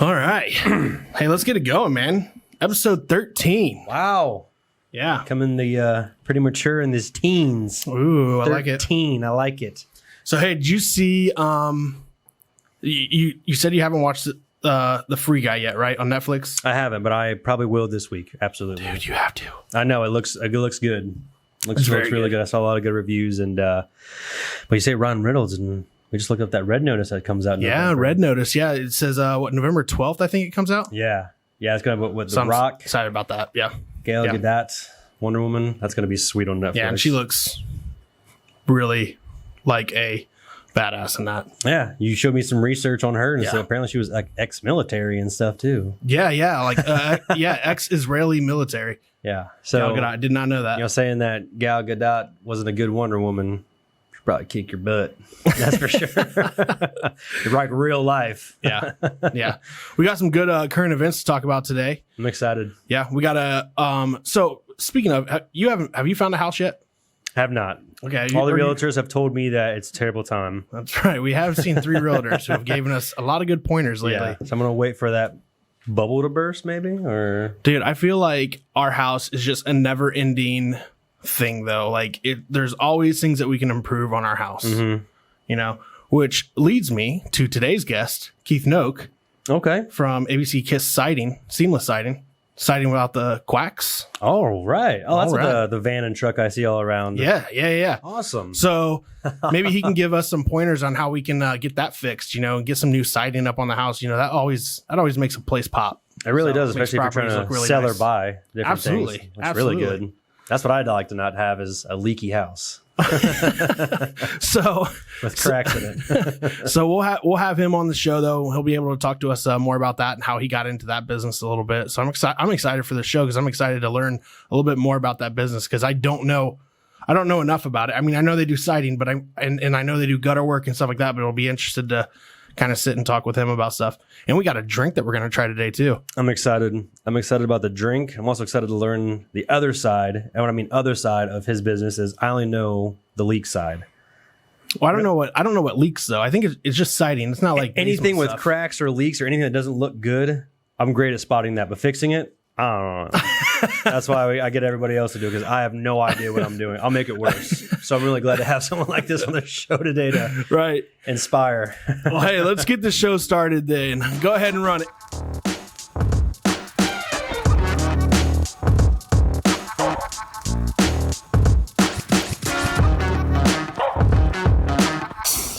All right. Hey, let's get it going, man. Episode 13. Wow. Yeah. Coming the pretty mature in his teens. Ooh, I like it. 13. I like it. So, hey, did you see, you said you haven't watched the Free Guy yet, right? On Netflix? I haven't, but I probably will this week. Absolutely. Dude, you have to. I know. It looks good. Looks really good. I saw a lot of good reviews. And but you say Ryan Reynolds, and we just looked up that Red Notice that comes out in November. Red Notice. Yeah, it says, November 12th, I think it comes out? Yeah. Yeah, it's going to be with The I'm Rock. excited about that. Yeah. Gal Gadot, Wonder Woman. That's going to be sweet on Netflix. Yeah, and she looks really like a badass in that. Yeah, you showed me some research on her, and so apparently she was like ex-military and stuff too. Yeah, like ex-Israeli military. Yeah, so Gal Gadot, I did not know that. You know, saying that Gal Gadot wasn't a good Wonder Woman, she'd probably kick your butt. That's for sure. Like real life. Yeah. We got some good current events to talk about today. I'm excited. Yeah, we got a. So speaking of, have you found a house yet? Have not. Okay. All the realtors have told me that it's a terrible time. That's right. We have seen 3 realtors who have given us a lot of good pointers lately. Yeah, so I'm gonna wait for that bubble to burst, maybe. Or dude, I feel like our house is just a never-ending thing, though. Like there's always things that we can improve on our house. Mm-hmm. You know, which leads me to today's guest, Keith Knoch. Okay. From ABC Kiss Seamless Siding without the Quacks. Oh, right. Oh, that's right. the van and truck I see all around. Yeah. Awesome. So maybe he can give us some pointers on how we can get that fixed, and get some new siding up on the house. That always makes a place pop. It really does, especially if you're trying to really sell nice. or buy different Absolutely. things. That's really good. That's what I'd like to not have is a leaky house. So with cracks in it. So we'll have him on the show, though. He'll be able to talk to us more about that and how he got into that business a little bit. So I'm excited for the show because I'm excited to learn a little bit more about that business because I don't know enough about it. I mean, I know they do siding, but I know they do gutter work and stuff like that. But I'll be interested to kind of sit and talk with him about stuff. And we got a drink that we're going to try today too. I'm excited. I'm excited about the drink. I'm also excited to learn the other side. And when I mean other side of his business is I only know the leak side. Well, I don't know what leaks though. I think it's just siding. It's not like anything with stuff. cracks or leaks or anything that doesn't look good. I'm great at spotting that, but fixing it, I don't know. That's why I get everybody else to do it because I have no idea what I'm doing. I'll make it worse. So I'm really glad to have someone like this on the show today to inspire. Well, hey, let's get the show started then. Go ahead and run it.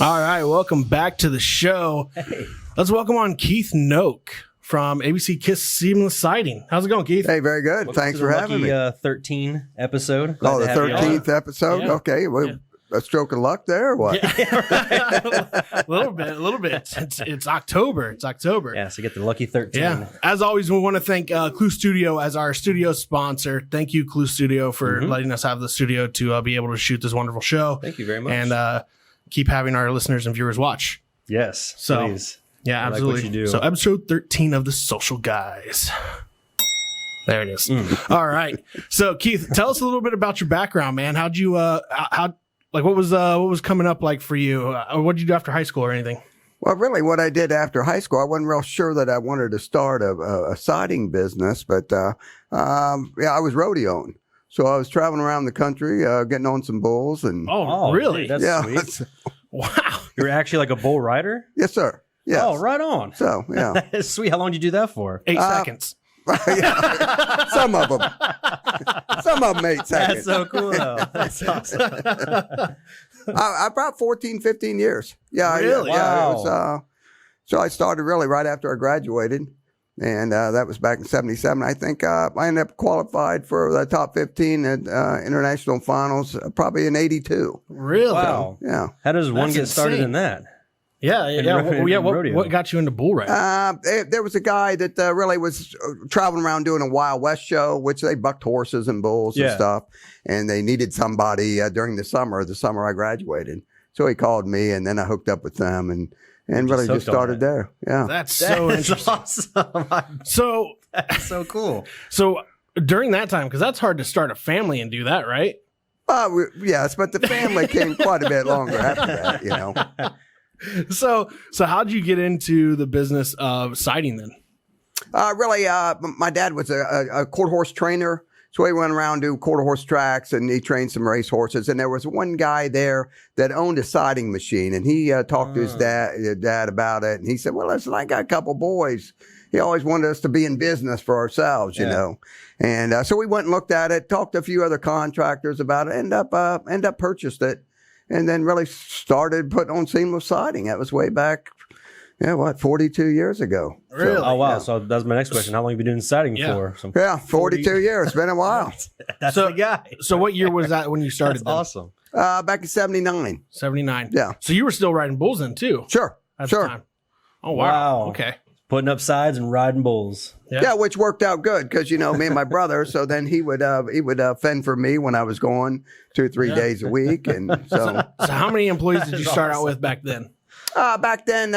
All right, welcome back to the show. Hey. Let's welcome on Keith Knoch from ABC Kiss Seamless Siding. How's it going, Keith? Hey, very good. Welcome Thanks to for the having lucky, me. 13 episode. Oh, the 13th episode? Yeah. Okay. Well, a stroke of luck there or what? A little bit. It's October. It's October. Yeah, so get the lucky 13. Yeah. As always, we want to thank Clue Studio as our studio sponsor. Thank you, Clue Studio, for letting us have the studio to be able to shoot this wonderful show. Thank you very much. And keep having our listeners and viewers watch. Yes, So, please. Yeah, I absolutely. like what you do. So episode 13 of The Social Guys. There it is. All right. So Keith, tell us a little bit about your background, man. How'd you what was coming up like for you? What did you do after high school or anything? Well, really what I did after high school, I wasn't real sure that I wanted to start a siding business, but I was rodeoing. So I was traveling around the country, getting on some bulls and really? Dude, that's sweet. Wow. You're actually like a bull rider? Yes, sir. Yes. Oh, right on. So, yeah. That is sweet. How long did you do that for? 8 seconds. Yeah. Some of them 8 seconds. That's so cool, though. That's awesome. About 14, 15 years. Yeah. Really? Yeah. It was, so I started really right after I graduated. And that was back in 77. I think I ended up qualified for the top 15 at international finals probably in 82. Really? Wow. Yeah. How does one That's get started insane. in that? Yeah. What got you into bull riding? There was a guy that really was traveling around doing a Wild West show, which they bucked horses and bulls and stuff. And they needed somebody during the summer I graduated. So he called me and then I hooked up with them and really just started there. Yeah. That's so interesting. Awesome. So That's so cool. So during that time, because that's hard to start a family and do that, right? Yes, but the family came quite a bit longer after that, you know. So how'd you get into the business of siding then? Really, my dad was a quarter horse trainer. So he went around to quarter horse tracks and he trained some race horses. And there was one guy there that owned a siding machine. And he talked to his dad about it. And he said, well, listen, I got a couple boys. He always wanted us to be in business for ourselves, you know. And so we went and looked at it, talked to a few other contractors about it, end up purchased it. And then really started putting on seamless siding. That was way back, 42 years ago. Really? Oh, wow. So that's my next question. How long have you been doing siding for? So 42 years. It's been a while. That's the guy. So what year was that when you started? That's awesome. Back in 79. 79. Yeah. So you were still riding bulls then too? Sure. At the time. Oh, wow. Okay. Putting up sides and riding bulls. Yeah, which worked out good because, me and my brother, so then he would fend for me when I was going 2 or 3 days a week. And so how many employees did you start out with back then? Back then,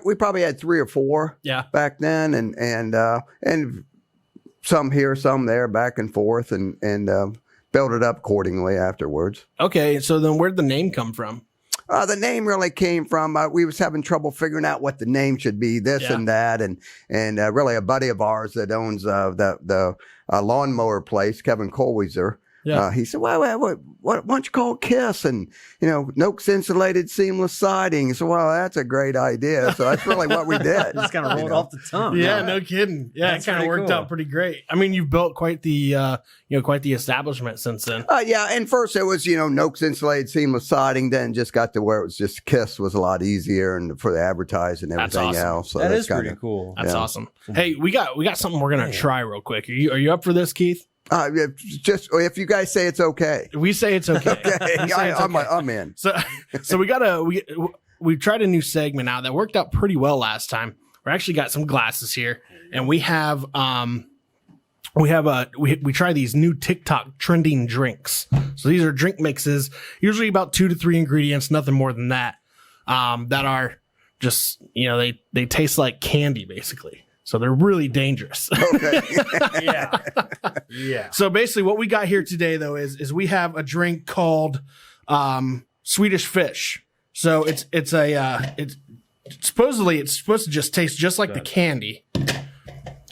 we probably had 3 or 4 back then and some here, some there, back and forth and built it up accordingly afterwards. Okay, so then where'd the name come from? The name really came from, we was having trouble figuring out what the name should be, this and that. And really a buddy of ours that owns the lawnmower place, Kevin Colweiser, he said, well, why don't you call it KISS? And, Knoch's insulated seamless siding. So, well, that's a great idea. So that's really what we did. Just kind of rolled off the tongue. Yeah, no kidding. Yeah, it kind of worked out pretty great. I mean, you've built quite the, quite the establishment since then. And first it was, Knoch's insulated seamless siding. Then just got to where it was just KISS was a lot easier and for the advertising and everything else. So that is pretty cool. That's awesome. Hey, we got something we're gonna try real quick. Are you up for this, Keith? Just if you guys say it's okay. We say it's okay. I'm in. So we tried a new segment out that worked out pretty well last time. We actually got some glasses here, and we try these new TikTok trending drinks. So these are drink mixes, usually about 2 to 3 ingredients, nothing more than that. That are just they taste like candy basically. So they're really dangerous. Okay. Yeah. So basically what we got here today though is we have a drink called Swedish Fish. So it's supposedly it's supposed to just taste just like the candy.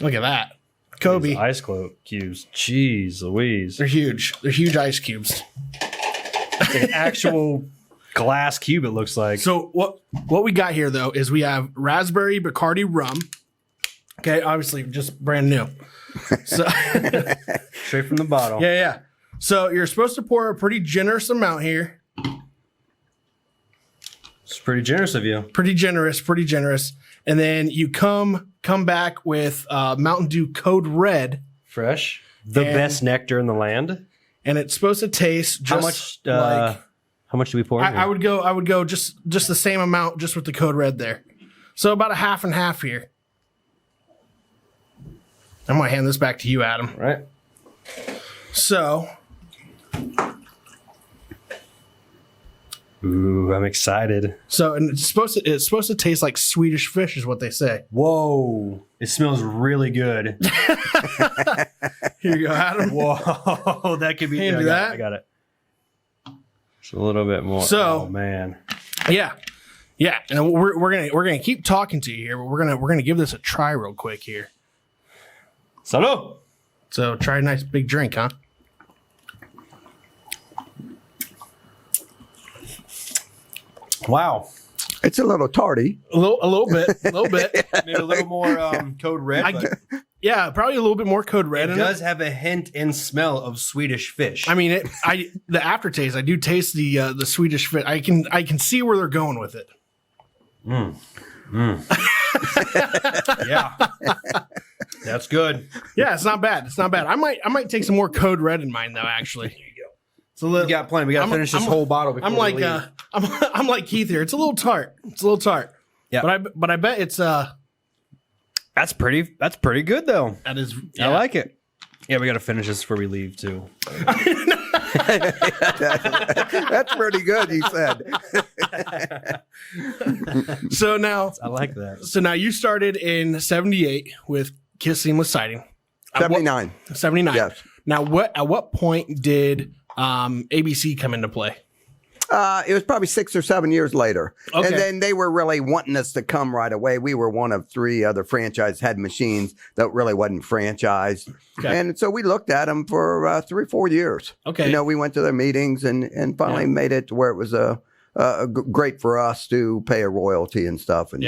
Look at that. Kobe. These ice cubes. Jeez Louise. They're huge. They're huge ice cubes. It's an actual glass cube, it looks like. So what we got here though is we have raspberry Bacardi rum. Okay, obviously just brand new. So straight from the bottle. Yeah. So you're supposed to pour a pretty generous amount here. It's pretty generous of you. Pretty generous. And then you come back with Mountain Dew Code Red. Fresh. The best nectar in the land. And it's supposed to taste just how much do we pour in here? I would go just the same amount just with the Code Red there. So about a half and half here. I'm going to hand this back to you, Adam. Right. So. Ooh, I'm excited. So, and it's supposed to taste like Swedish Fish is what they say. Whoa. It smells really good. Here you go, Adam. Whoa. That could be. Can you do that? I got it. Just a little bit more. So, oh, man. Yeah. And we're gonna keep talking to you here, but we're gonna give this a try real quick here. Salud. So try a nice big drink, huh? Wow. It's a little tarty. A little bit. Maybe a little more Code Red. Yeah, probably a little bit more Code Red. It does have a hint and smell of Swedish Fish. I mean, the aftertaste. I do taste the Swedish Fish. I can see where they're going with it. Yeah, that's good. Yeah, it's not bad. I might take some more Code Red in mine though. Actually, it's a little. We got plenty. We got to finish this whole bottle. Before I'm like Keith here. It's a little tart. Yeah, but I bet it's That's pretty good though. That is. Yeah. I like it. Yeah, we got to finish this before we leave too. That's pretty good, he said. So now I like that. So now you started in 78 with KISS Seamless Siding. 79. 79. Yes. Now at what point did ABC come into play? It was probably 6 or 7 years later. Okay. And then they were really wanting us to come right away. We were one of 3 other franchise had machines that really wasn't franchised. Okay. And so we looked at them for 3 or 4 years. Okay. We went to their meetings and finally made it to where it was great for us to pay a royalty and stuff. And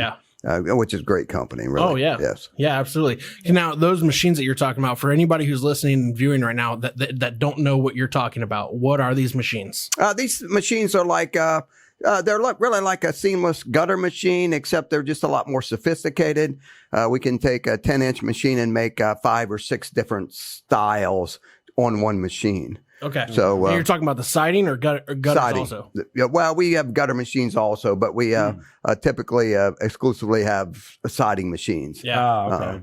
which is great company, really. Oh, yeah. Yes. Yeah, absolutely. Now, those machines that you're talking about, for anybody who's listening and viewing right now that don't know what you're talking about, what are these machines? These machines are like, they're really like a seamless gutter machine, except they're just a lot more sophisticated. We can take a 10-inch machine and make 5 or 6 different styles on one machine. Okay. So you're talking about the siding or gutters siding. also? Yeah, well, we have gutter machines also, but we typically exclusively have siding machines. Yeah. Oh, okay.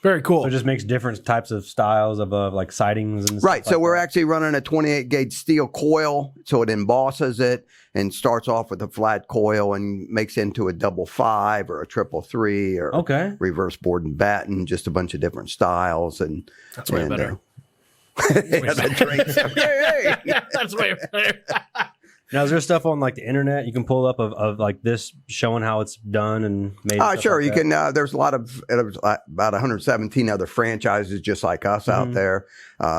Very cool. So it just makes different types of styles of like sidings and stuff. Right. So we're actually running a 28 gauge steel coil. So it embosses it and starts off with a flat coil and makes into a 555 or a 333 or reverse board and batten, just a bunch of different styles. And that's way better. That's way better. Now, is there stuff on like the internet you can pull up of like this showing how it's done and made? Sure. Like you can. There's a lot of about 117 other franchises just like us out there.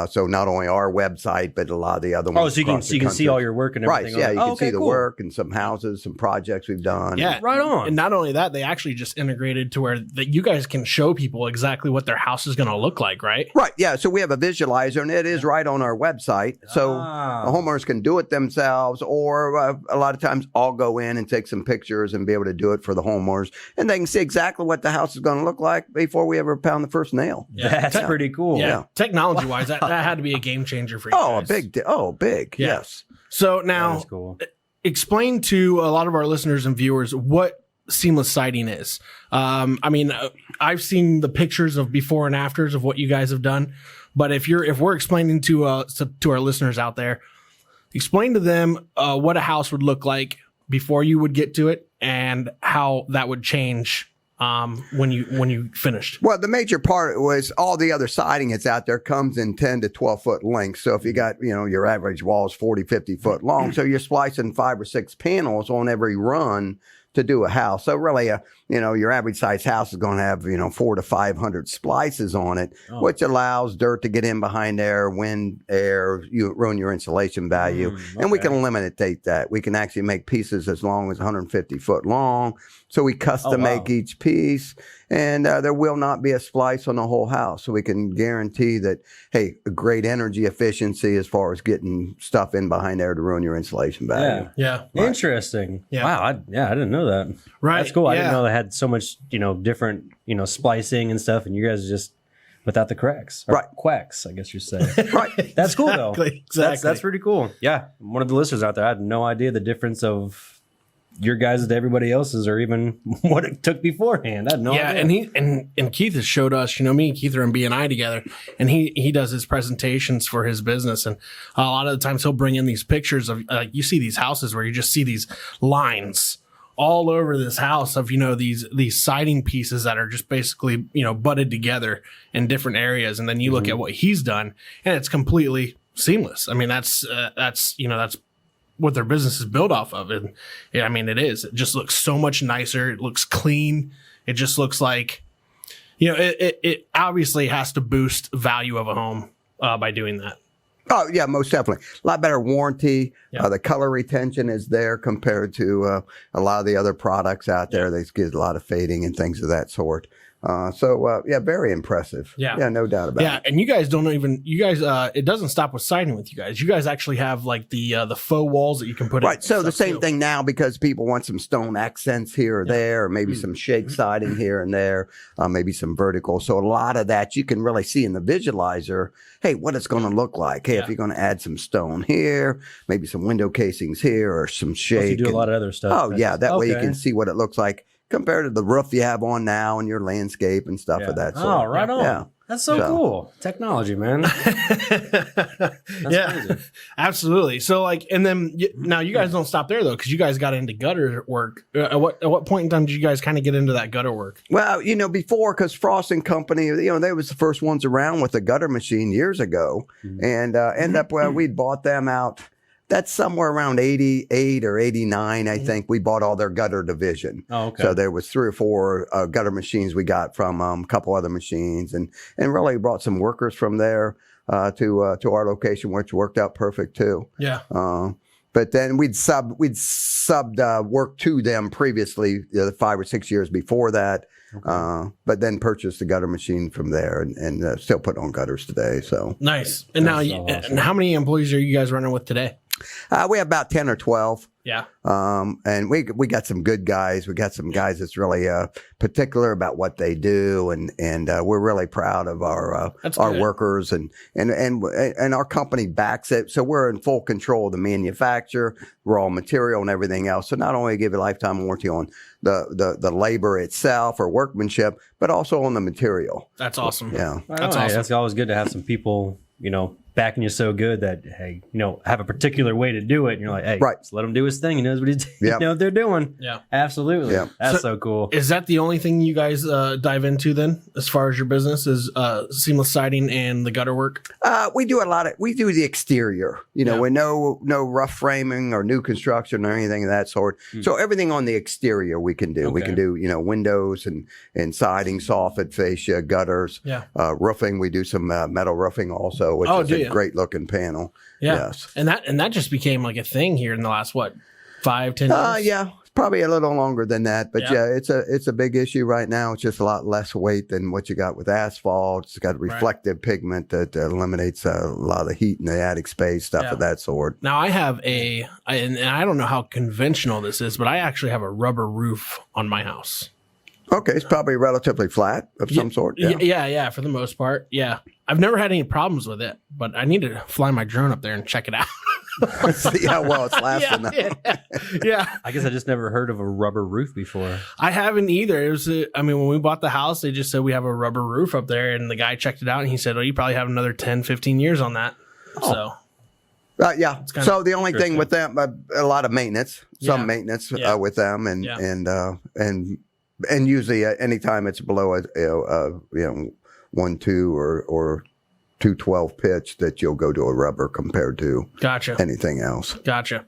So not only our website, but a lot of the other ones. Oh, so you can see all your work and everything. Right. Yeah, you can see the work and some houses, some projects we've done. Yeah, right on. And not only that, they actually just integrated to where that you guys can show people exactly what their house is going to look like, right? Right. Yeah. So we have a visualizer, and it is right on our website. So the homeowners can do it themselves, or a lot of times I'll go in and take some pictures and be able to do it for the homeowners, and they can see exactly what the house is going to look like before we ever pound the first nail. Yeah, that's pretty cool. Yeah. Technology-wise, that had to be a game changer for you guys. Big. Yeah. Yes. So now, cool. Explain to a lot of our listeners and viewers what seamless siding is. I mean, I've seen the pictures of before and afters of what you guys have done, but if we're explaining to our listeners out there, explain to them what a house would look like before you would get to it and how that would change when you finished. Well, the major part was all the other siding that's out there comes in 10 to 12 foot length. So if you got, your average wall is 40, 50 foot long. So you're splicing 5 or 6 panels on every run to do a house. So really, your average size house is going to have, 400 to 500 splices on it, which allows dirt to get in behind there, wind, air, you ruin your insulation value. And we can eliminate that. We can actually make pieces as long as 150 foot long. So we custom make each piece, and there will not be a splice on the whole house. So we can guarantee that, hey, a great energy efficiency as far as getting stuff in behind there to ruin your insulation value. Yeah. Right. Interesting. Yeah. Wow. I didn't know that. Right. That's cool. I didn't know they had so much, different, splicing and stuff, and you guys are just without the cracks. Or quacks, I guess you're saying. Right. That's cool, though. Exactly. That's pretty cool. Yeah. One of the listeners out there, I had no idea the difference of your guys to everybody else's, or even what it took beforehand. I had no idea. And Keith has showed us, me and Keith are in BNI together, and he does his presentations for his business, and a lot of the times he'll bring in these pictures of you see these houses where you just see these lines all over this house of these siding pieces that are just basically butted together in different areas, and then you look at what he's done, and it's completely seamless. I mean, that's what their business is built off of. And it is. It just looks so much nicer. It looks clean. It just looks like, it obviously has to boost value of a home by doing that. Oh, yeah, most definitely. A lot better warranty. Yeah. The color retention is there compared to a lot of the other products out there. They get a lot of fading and things of that sort. Very impressive. Yeah, no doubt about it. Yeah, and you guys it doesn't stop with siding with you guys. You guys actually have like the faux walls that you can put in. Right, so the same thing now, because people want some stone accents here or there, or maybe some shake siding here and there, maybe some vertical. So a lot of that you can really see in the visualizer, hey, what it's going to look like. Hey, if you're going to add some stone here, maybe some window casings here, or some shake. You do a lot of other stuff. Oh, yeah, that way you can see what it looks like compared to the roof you have on now and your landscape and stuff of that sort. Oh, right on. Yeah. That's so cool. Technology, man. That's crazy. Absolutely. So and then now you guys don't stop there though, because you guys got into gutter work. At what point in time did you guys kind of get into that gutter work? Well, before, because Frost and Company, they was the first ones around with the gutter machine years ago, and end up we'd bought them out. That's somewhere around 88 or 89, I think. We bought all their gutter division. Oh, okay. So there was 3 or 4 gutter machines we got from a couple other machines, and really brought some workers from there to our location, which worked out perfect too. Yeah. But then we'd subbed work to them previously, 5 or 6 years before that. Okay. But then purchased the gutter machine from there, and still put on gutters today. So Nice. And now, so awesome. and how many employees are you guys running with today? we have about 10 or 12. Yeah. And we got some good guys. We got some guys that's really particular about what they do, and we're really proud of our good. workers, and our company backs it. So we're in full control of the manufacture, raw material, and everything else. So not only give a lifetime warranty on the labor itself or workmanship, but also on the material. That's awesome. Yeah. That's Right. awesome. That's always good to have some people, backing you so good that, hey, have a particular way to do it. And you're like, hey, Right. just let him do his thing. He knows what he's Yep. what they're doing. Yeah. Absolutely. Yeah. That's so cool. Is that the only thing you guys dive into then, as far as your business is seamless siding and the gutter work? We do we do the exterior, Yeah. with no rough framing or new construction or anything of that sort. So everything on the exterior we can do. We Okay. can do, windows and siding, soffit, fascia, gutters, Yeah. roofing. We do some metal roofing also, which Oh, is do a you? great looking panel. Yeah. Yes. And that just became like a thing here in the last 5, 10 years? Yeah, probably a little longer than that, but Yeah. it's a big issue right now. It's just a lot less weight than what you got with asphalt. It's got reflective pigment that eliminates a lot of the heat in the attic space, stuff Yeah. of that sort. Now I have and I don't know how conventional this is, but I actually have a rubber roof on my house. Okay, it's probably relatively flat of some sort. Yeah, for the most part. Yeah. I've never had any problems with it, but I need to fly my drone up there and check it out. See how well it's lasting. Yeah. I guess I just never heard of a rubber roof before. I haven't either. It was, when we bought the house, they just said we have a rubber roof up there, and the guy checked it out, and he said, "Oh, you probably have another 10, 15 years on that." So, Yeah. kinda So the only thing with them, a lot of maintenance, some Yeah. maintenance Yeah. with them, and Yeah. and usually anytime it's below a 1.2 or 212 pitch, that you'll go to a rubber compared to gotcha. anything else. Gotcha.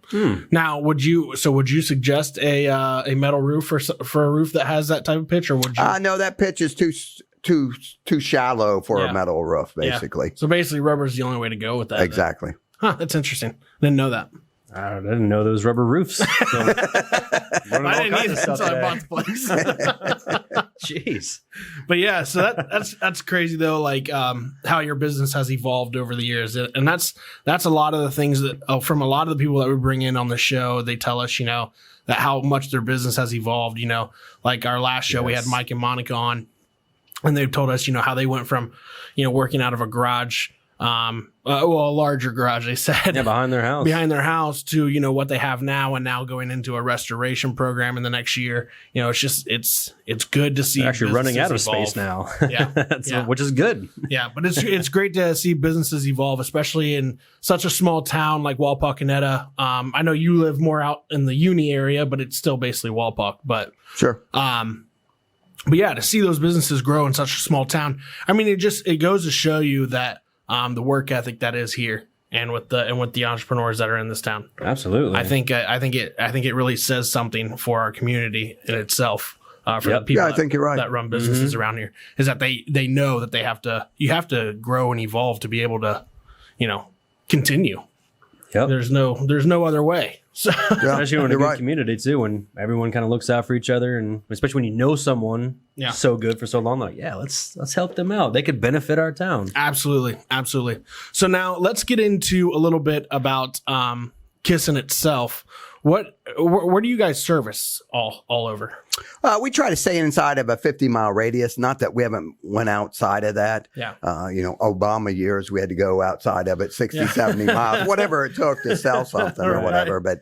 Now, would you suggest a metal roof for a roof that has that type of pitch, or would you? No, that pitch is too shallow for Yeah. a metal roof, basically. So basically, rubber is the only way to go with that. then. Exactly. Huh, that's interesting. Didn't know that. I didn't know those rubber roofs. So, I didn't either until I bought the place. Jeez. But yeah, so that's crazy though. Like how your business has evolved over the years, and that's a lot of the things that from a lot of the people that we bring in on the show. They tell us, that how much their business has evolved. Like our last show, we had Mike and Monica on, and they told us, how they went from, working out of a garage. A larger garage, they said. Yeah, behind their house. To, what they have now, and now going into a restoration program in the next year. It's just, it's good to see. They're actually running out of businesses space now. Yeah. Which is good. Yeah. But it's great to see businesses evolve, especially in such a small town like Walpaughnetta. I know you live more out in the uni area, but it's still basically Walpaugh. But Sure. but yeah, to see those businesses grow in such a small town, it goes to show you that the work ethic that is here, and with the entrepreneurs that are in this town. Absolutely. I think it really says something for our community in itself. For the people I think you're right. that run businesses around here, is that they know that you have to grow and evolve to be able to, continue. Yep. There's no other way. So Especially when a you're good right. community too, when everyone kind of looks out for each other, and especially when you know someone so good for so long, like, yeah, let's help them out. They could benefit our town. Absolutely. So now let's get into a little bit about Kissin itself. Where do you guys service all over? We try to stay inside of a 50-mile radius. Not that we haven't went outside of that. Yeah. Obama years, we had to go outside of it, 60, 70 miles, whatever it took to sell something or whatever. But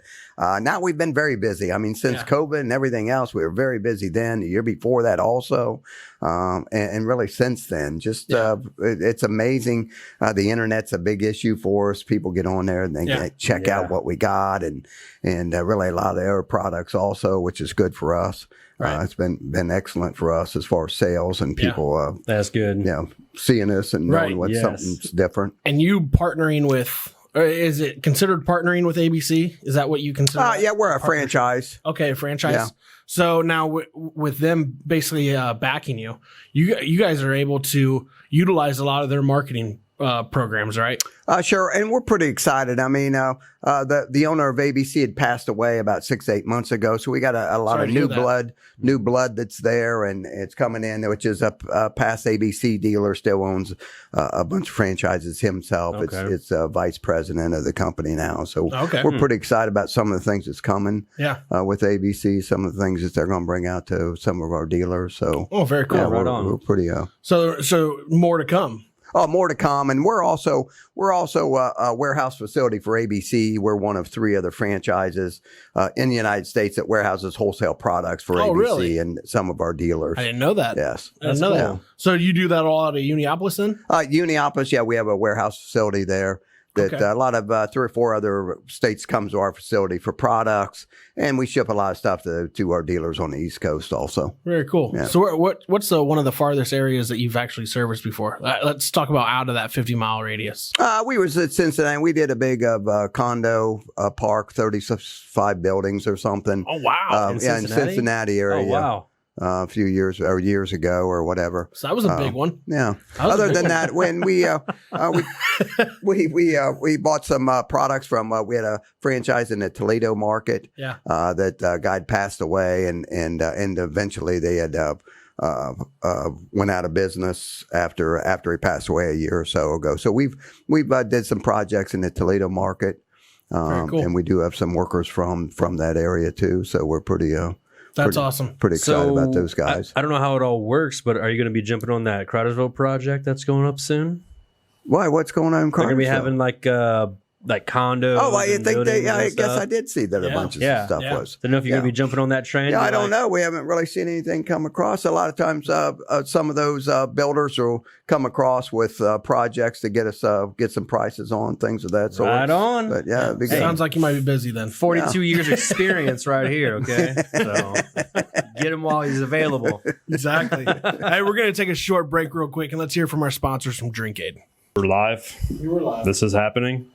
now we've been very busy. Since COVID and everything else, we were very busy then. The year before that also. And really since then, just it's amazing. The internet's a big issue for us. People get on there and they check out what we got, and really a lot of their products also, which is good for us. Right. It's been excellent for us as far as sales and people That's good. seeing us and knowing what something's different. And you partnering with Or is it considered partnering with ABC? Is that what you consider? Yeah, we're a franchise. Okay, franchise. Yeah. So now with them basically backing you, you guys are able to utilize a lot of their marketing programs, right? Sure, and we're pretty excited. I mean, the owner of ABC had passed away about 6-8 months ago, so we got a lot of new blood that's there, and it's coming in, which is a past ABC dealer, still owns a bunch of franchises himself. Okay. It's vice president of the company now, so Okay. we're pretty excited about some of the things that's coming. Yeah. With ABC, some of the things that they're going to bring out to some of our dealers. So, Oh, very cool. yeah, Right on. we're pretty. So more to come. Oh, more to come, and we're also a warehouse facility for ABC. We're one of 3 other franchises in the United States that warehouses wholesale products for ABC really? and some of our dealers. I didn't know that. Yes, I didn't know that. cool. So you do that all out of Uniapolis then? Uniapolis. Yeah, we have a warehouse facility there. That Okay. a lot of 3 or 4 other states comes to our facility for products, and we ship a lot of stuff to our dealers on the East Coast also. Very cool. Yeah. So what's one of the farthest areas that you've actually serviced before? Let's talk about out of that 50-mile radius. We was at Cincinnati. We did a big condo park, 35 buildings or something. Oh, wow. In Cincinnati area. Oh, wow. A few years ago or whatever. So that was a big one. Yeah. That was a Other big than one. that, when we bought some products from we had a franchise in the Toledo market. Yeah. That guy had passed away, and eventually they had went out of business after he passed away a year or so ago. So we've did some projects in the Toledo market, Very cool. and we do have some workers from that area too. So we're pretty. That's awesome. Pretty excited about those guys. I don't know how it all works, but are you going to be jumping on that Crowdersville project that's going up soon? Why? What's going on in They're going to be Cartersville? having like condos. Oh, I and think buildings I and guess stuff. I did see that a Yeah. bunch of Yeah. stuff Yeah. was. Don't know if you're going to Yeah. be jumping on that train. Yeah, I You're don't like, know. We haven't really seen anything come across. A lot of times, some of those builders will come across with projects to get some prices on things of that sort. Right on. But yeah, it'd be good. Sounds like you might be busy then. 42 years experience right here, okay? So get him while he's available. Exactly. Hey, we're going to take a short break real quick, and let's hear from our sponsors from Drink Aid. We're live. You were live. This is happening.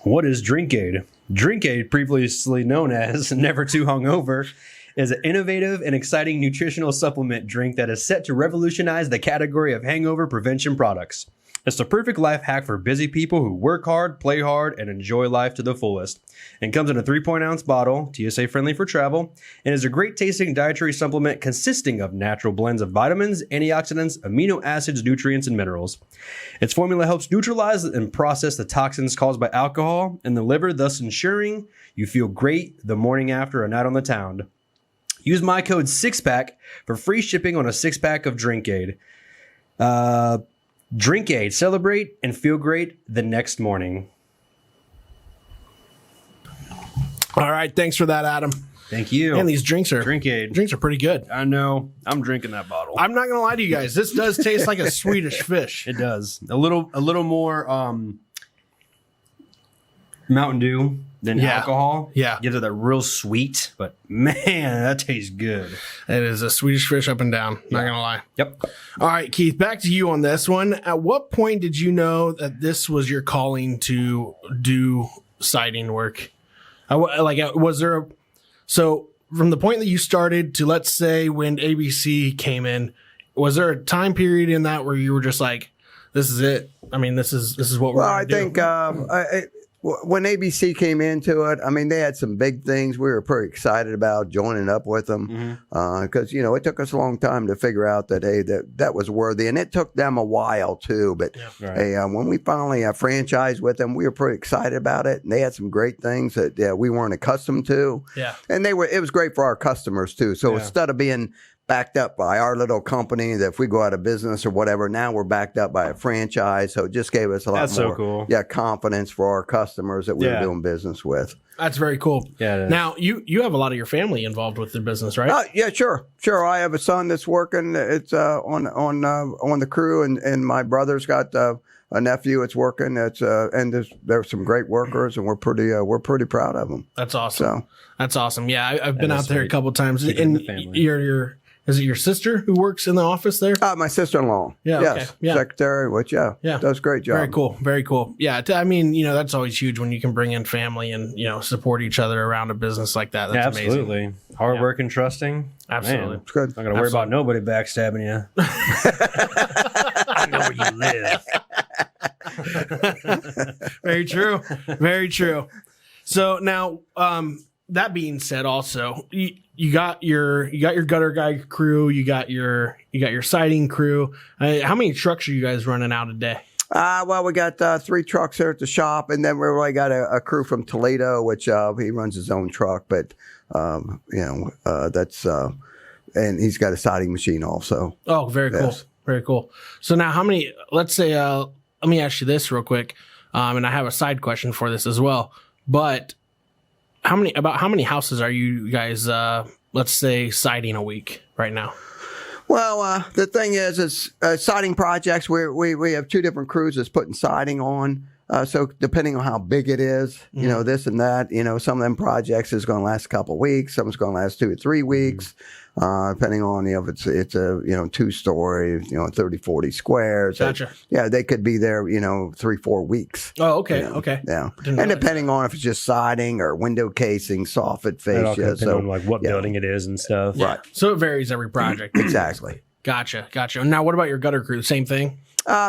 What is Drink Aid? Drink Aid, previously known as Never Too Hungover, is an innovative and exciting nutritional supplement drink that is set to revolutionize the category of hangover prevention products. It's the perfect life hack for busy people who work hard, play hard, and enjoy life to the fullest. And comes in a 3.0-ounce bottle, TSA friendly for travel, and is a great tasting dietary supplement consisting of natural blends of vitamins, antioxidants, amino acids, nutrients, and minerals. Its formula helps neutralize and process the toxins caused by alcohol in the liver, thus ensuring you feel great the morning after a night on the town. Use my code SIXPACK for free shipping on a 6-pack of Drink Aid. Drink Aid. Celebrate and feel great the next morning. All right. Thanks for that, Adam. Thank you. And these drinks are Drink Aid. pretty good. I know. I'm drinking that bottle. I'm not going to lie to you guys. This does taste like a Swedish fish. It does. A little more Mountain Dew than Yeah. alcohol. Yeah. Gives it that real sweet, but man, that tastes good. It is a Swedish fish up and down. Not going to lie. Yep. All right, Keith, back to you on this one. At what point did you know that this was your calling to do siding work? Was there so from the point that you started to, let's say, when ABC came in, was there a time period in that where you were just like, this is it? I mean, this is what we're Well, gonna I do. think when ABC came into it, I mean, they had some big things we were pretty excited about joining up with them because, it took us a long time to figure out that, hey, that was worthy. And it took them a while, too. But Right. hey, when we finally franchised with them, we were pretty excited about it. And they had some great things that we weren't accustomed to. Yeah. And it was great for our customers, too. So instead of being backed up by our little company that if we go out of business or whatever, now we're backed up by a franchise. So it just gave us a lot That's more so cool. confidence for our customers that we were doing business with. That's very cool. Yeah, it is. Now, you have a lot of your family involved with the business, right? Yeah, sure. I have a son that's working. It's on the crew, and my brother's got a nephew that's working. And there's some great workers, and we're pretty proud of them. That's awesome. So That's awesome. Yeah, I've been is out there a sweet. couple times. Keep it in And the family. your Is it your sister who works in the office there? My sister-in-law. Yeah, Yes. okay. Yeah. Secretary, which, Yeah. does a great job. Very cool. Very cool. Yeah. I mean, that's always huge when you can bring in family and, support each other around a business like that. That's amazing. Absolutely. Hard work and trusting. Absolutely. Man, It's good. not going to worry about nobody backstabbing you. I know where you live. Very true. Very true. So now, that being said, also you got your gutter guy crew, you got your siding crew. How many trucks are you guys running out a day? Well, we got 3 trucks here at the shop, and then we really got a crew from Toledo, which he runs his own truck, but that's and he's got a siding machine also. Oh, very cool. Yes. Very cool. So now, how many? Let's say, let me ask you this real quick, and I have a side question for this as well. But how many houses are you guys, let's say, siding a week right now? Well, the thing is siding projects. We have 2 different crews that's putting siding on. So depending on how big it is, this and that, some of them projects is going to last a couple of weeks. Some is going to last 2 or 3 weeks, depending on, if it's a, 2-story, 30, 40 squares. Gotcha. Yeah, they could be there, 3-4 weeks. Oh, okay. Okay. Yeah. And depending on if it's just siding or window casing, soffit fascia. So on what building it is and stuff. Right. So it varies every project. Exactly. Gotcha. And now what about your gutter crew? Same thing?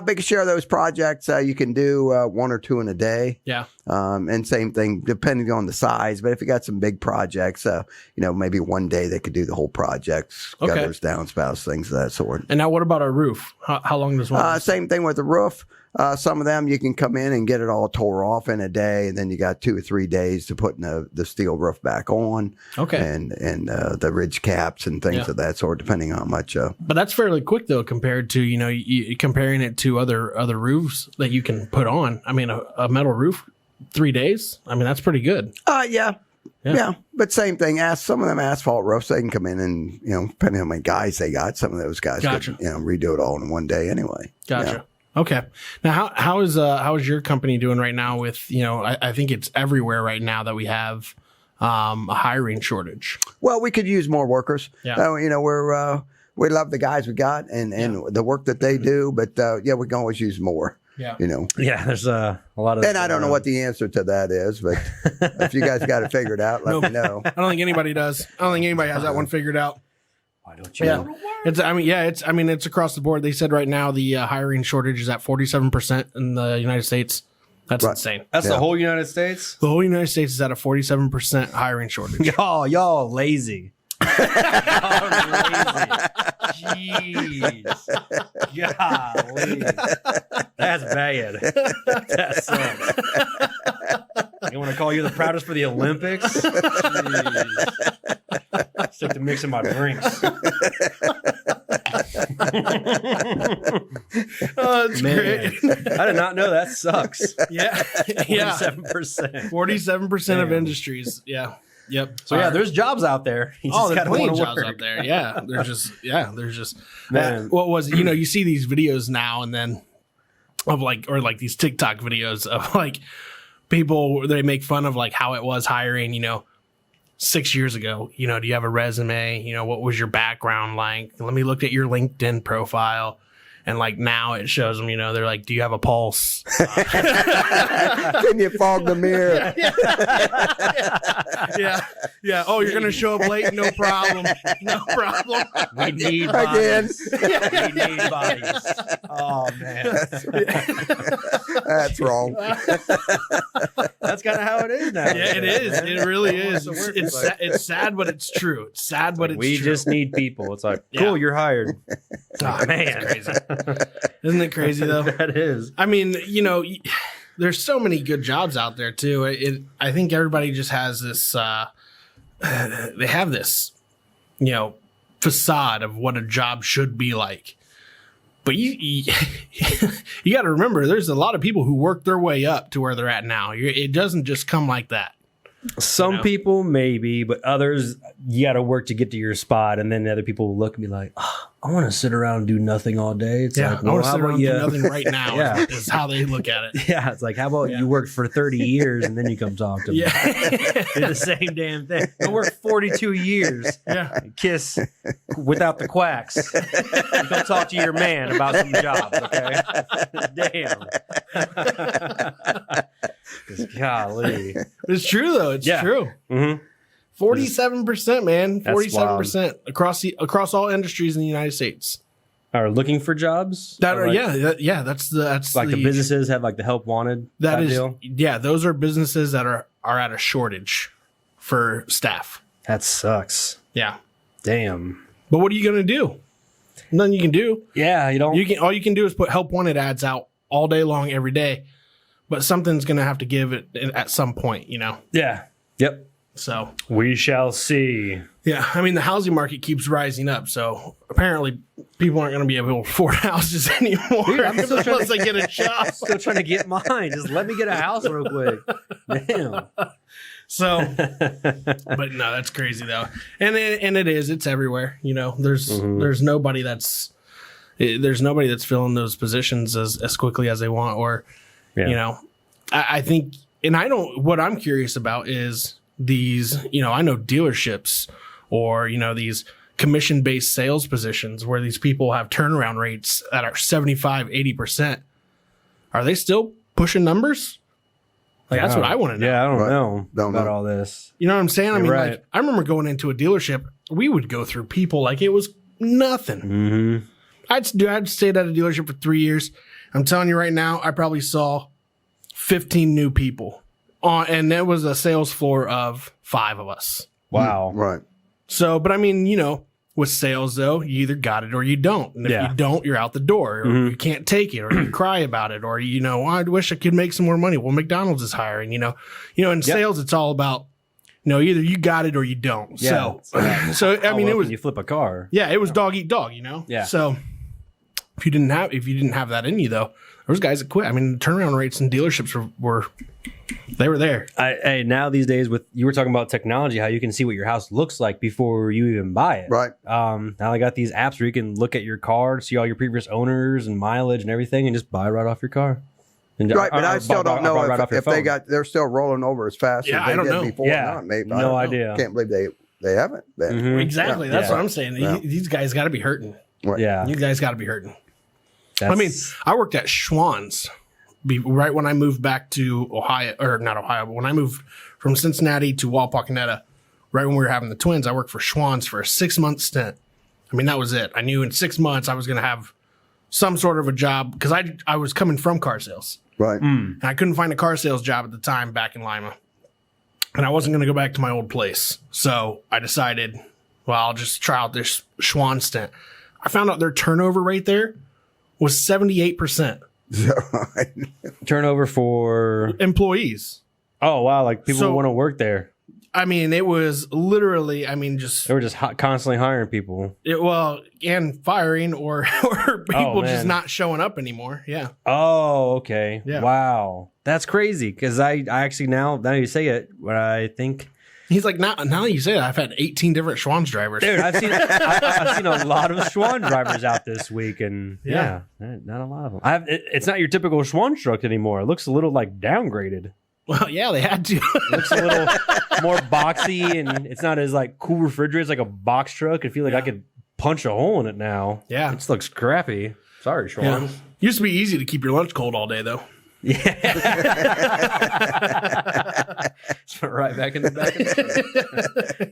Biggest share of those projects, you can do 1 or 2 in a day. Yeah. And same thing, depending on the size. But if you got some big projects, maybe one day they could do the whole project, gutters, downspouts, things of that sort. And now what about a roof? How long does one? Same thing with the roof. Some of them you can come in and get it all tore off in a day, and then you got 2 or 3 days to put the steel roof back on. Okay. And the ridge caps and things of that sort, depending on how much. But that's fairly quick though, compared to comparing it to other roofs that you can put on. I mean, a metal roof, 3 days. I mean, that's pretty good. Yeah. But same thing. Some of them asphalt roofs, they can come in and depending on how many guys they got, some of those guys could redo it all in one day anyway. Gotcha. Yeah. Okay. Now, how is your company doing right now with, I think it's everywhere right now that we have a hiring shortage. Well, we could use more workers. Yeah. We love the guys we got and the work that they do, but we can always use more. Yeah. Yeah, there's a lot of. And I don't know what the answer to that is, but if you guys got it figured out, let me know. I don't think anybody does. I don't think anybody has that one figured out. Why don't you? Yeah. It's across the board. They said right now the hiring shortage is at 47% in the United States. That's insane. That's the whole United States? The whole United States is at a 47% hiring shortage. Y'all lazy. Y'all lazy. Jeez. Golly. That's bad. That sucks. You want to call you the proudest for the Olympics? Jeez. Stick to mixing my drinks. Oh, that's great. I did not know that sucks. Yeah. 47%. 47% of industries. Yeah. Yep. So there's jobs out there. You just there's gotta plenty wanna of jobs work. out there. Yeah. There's just Man. what was it? You see these videos now and then of or these TikTok videos of people, they make fun of how it was hiring, 6 years ago. Do you have a resume? What was your background like? Let me look at your LinkedIn profile. And now it shows them, they're like, do you have a pulse? Can you fog the mirror? Yeah. Oh, you're going to show up late? No problem. No problem. We need Again. bodies. We need bodies. Oh, man. That's wrong. That's kind of how it is now. Yeah, it is. It really is. It's sad, but it's true. It's sad, but it's we true. just need people. It's like, cool, you're hired. Oh, man. Crazy. Isn't it crazy, though? That is. I mean, there's so many good jobs out there, too. I think everybody just has this, they have this, facade of what a job should be like. But you got to remember, there's a lot of people who work their way up to where they're at now. It doesn't just come like that. Some people maybe, but others you got to work to get to your spot, and then other people will look and be like, oh, "I want to sit around and do nothing all day." It's like, I want to how sit around about and you? do nothing right now. Yeah. is how they look at it. Yeah, it's like, how about you worked for 30 years and then you come talk to me? Yeah, Do the same damn thing. I worked 42 years. yeah. Kiss without the quacks. You come talk to your man about some jobs, okay? Damn. Golly. It's true though. It's true. Mm-hmm. 47%, man. That's 47% across all industries in the United States. Are looking for jobs? That Or are like, that's like the businesses have like the help wanted. that type is deal? those are businesses that are at a shortage for staff. That sucks. Yeah. Damn. But what are you going to do? Nothing you can do. Yeah, you don't. All you can do is put help wanted ads out all day long every day. But something's going to have to give it at some point, you know. Yeah. Yep. So We shall see. yeah, I mean the housing market keeps rising up, so apparently people aren't going to be able to afford houses anymore unless they get a job. Still trying to get mine. Just let me get a house real quick. Damn. So, but no, that's crazy though, and it's everywhere. You know, there's nobody that's filling those positions as quickly as they want, or Yeah. you know, I think, and I don't. What I'm curious about is these. You know, I know dealerships or these commission-based sales positions where these people have turnaround rates that are 75-80%. Are they still pushing numbers? Like that's what I want to know. Yeah, I don't Right. know Don't about know. all this. You know what I'm saying? I mean, right. like, I remember going into a dealership. We would go through people like it was nothing. Mm-hmm. I'd stayed at a dealership for 3 years. I'm telling you right now, I probably saw 15 new people and there was a sales floor of 5 of us. Wow. Right. So, but I mean, with sales though, you either got it or you don't. And if Yeah. you don't, you're out the door, or you can't take it, or you cry about it, or I wish I could make some more money. Well, McDonald's is hiring. In sales, it's all about either you got it or you don't. Yeah. So I mean, it was you flip a car. it was dog eat dog. Yeah. So if you didn't have that in you though, there was guys that quit. I mean, the turnaround rates in dealerships were there. Hey, now these days you were talking about technology, how you can see what your house looks like before you even buy it. Right. Now I got these apps where you can look at your car, see all your previous owners and mileage and everything, and just buy right off your car. And Right, but I still don't know right off your if they phone. they're still rolling over as fast Yeah, as I they don't did know. before. Yeah, or not. Maybe, I no don't know. idea. Can't believe they haven't been. Mhm. Exactly. Yeah. That's Yeah. what I'm saying. Yeah. These guys got to be hurting. Right. Yeah. You guys got to be hurting. That's- I mean, I worked at Schwann's right when I moved back to Ohio, or not Ohio, but when I moved from Cincinnati to Wapakoneta, right when we were having the twins, I worked for Schwann's for a 6-month stint. I mean, that was it. I knew in 6 months I was going to have some sort of a job because I was coming from car sales. Right. And I couldn't find a car sales job at the time back in Lima. And I wasn't going to go back to my old place. So I decided, well, I'll just try out this Schwann stint. I found out their turnover rate there was 78%. turnover for Employees. oh wow, like people So- want to work there. I mean, it was literally, They were just constantly hiring people. and firing or people just man. not showing up anymore. Yeah. Oh, okay. Yeah. Wow, that's crazy. Because I actually now you say it, what I think. He's like, now that you say that, I've had 18 different Schwann's drivers. Dude, I've seen a lot of Schwann drivers out this week, and Yeah. not a lot of them. It's not your typical Schwann truck anymore. It looks a little like downgraded. Well, yeah, they had to. It looks a little more boxy, and it's not as like cool refrigerated. It's like a box truck. I feel like I could punch a hole in it now. Yeah. It just looks crappy. Sorry, Schwann. Yeah. Used to be easy to keep your lunch cold all day, though. Yeah. Right back in the back.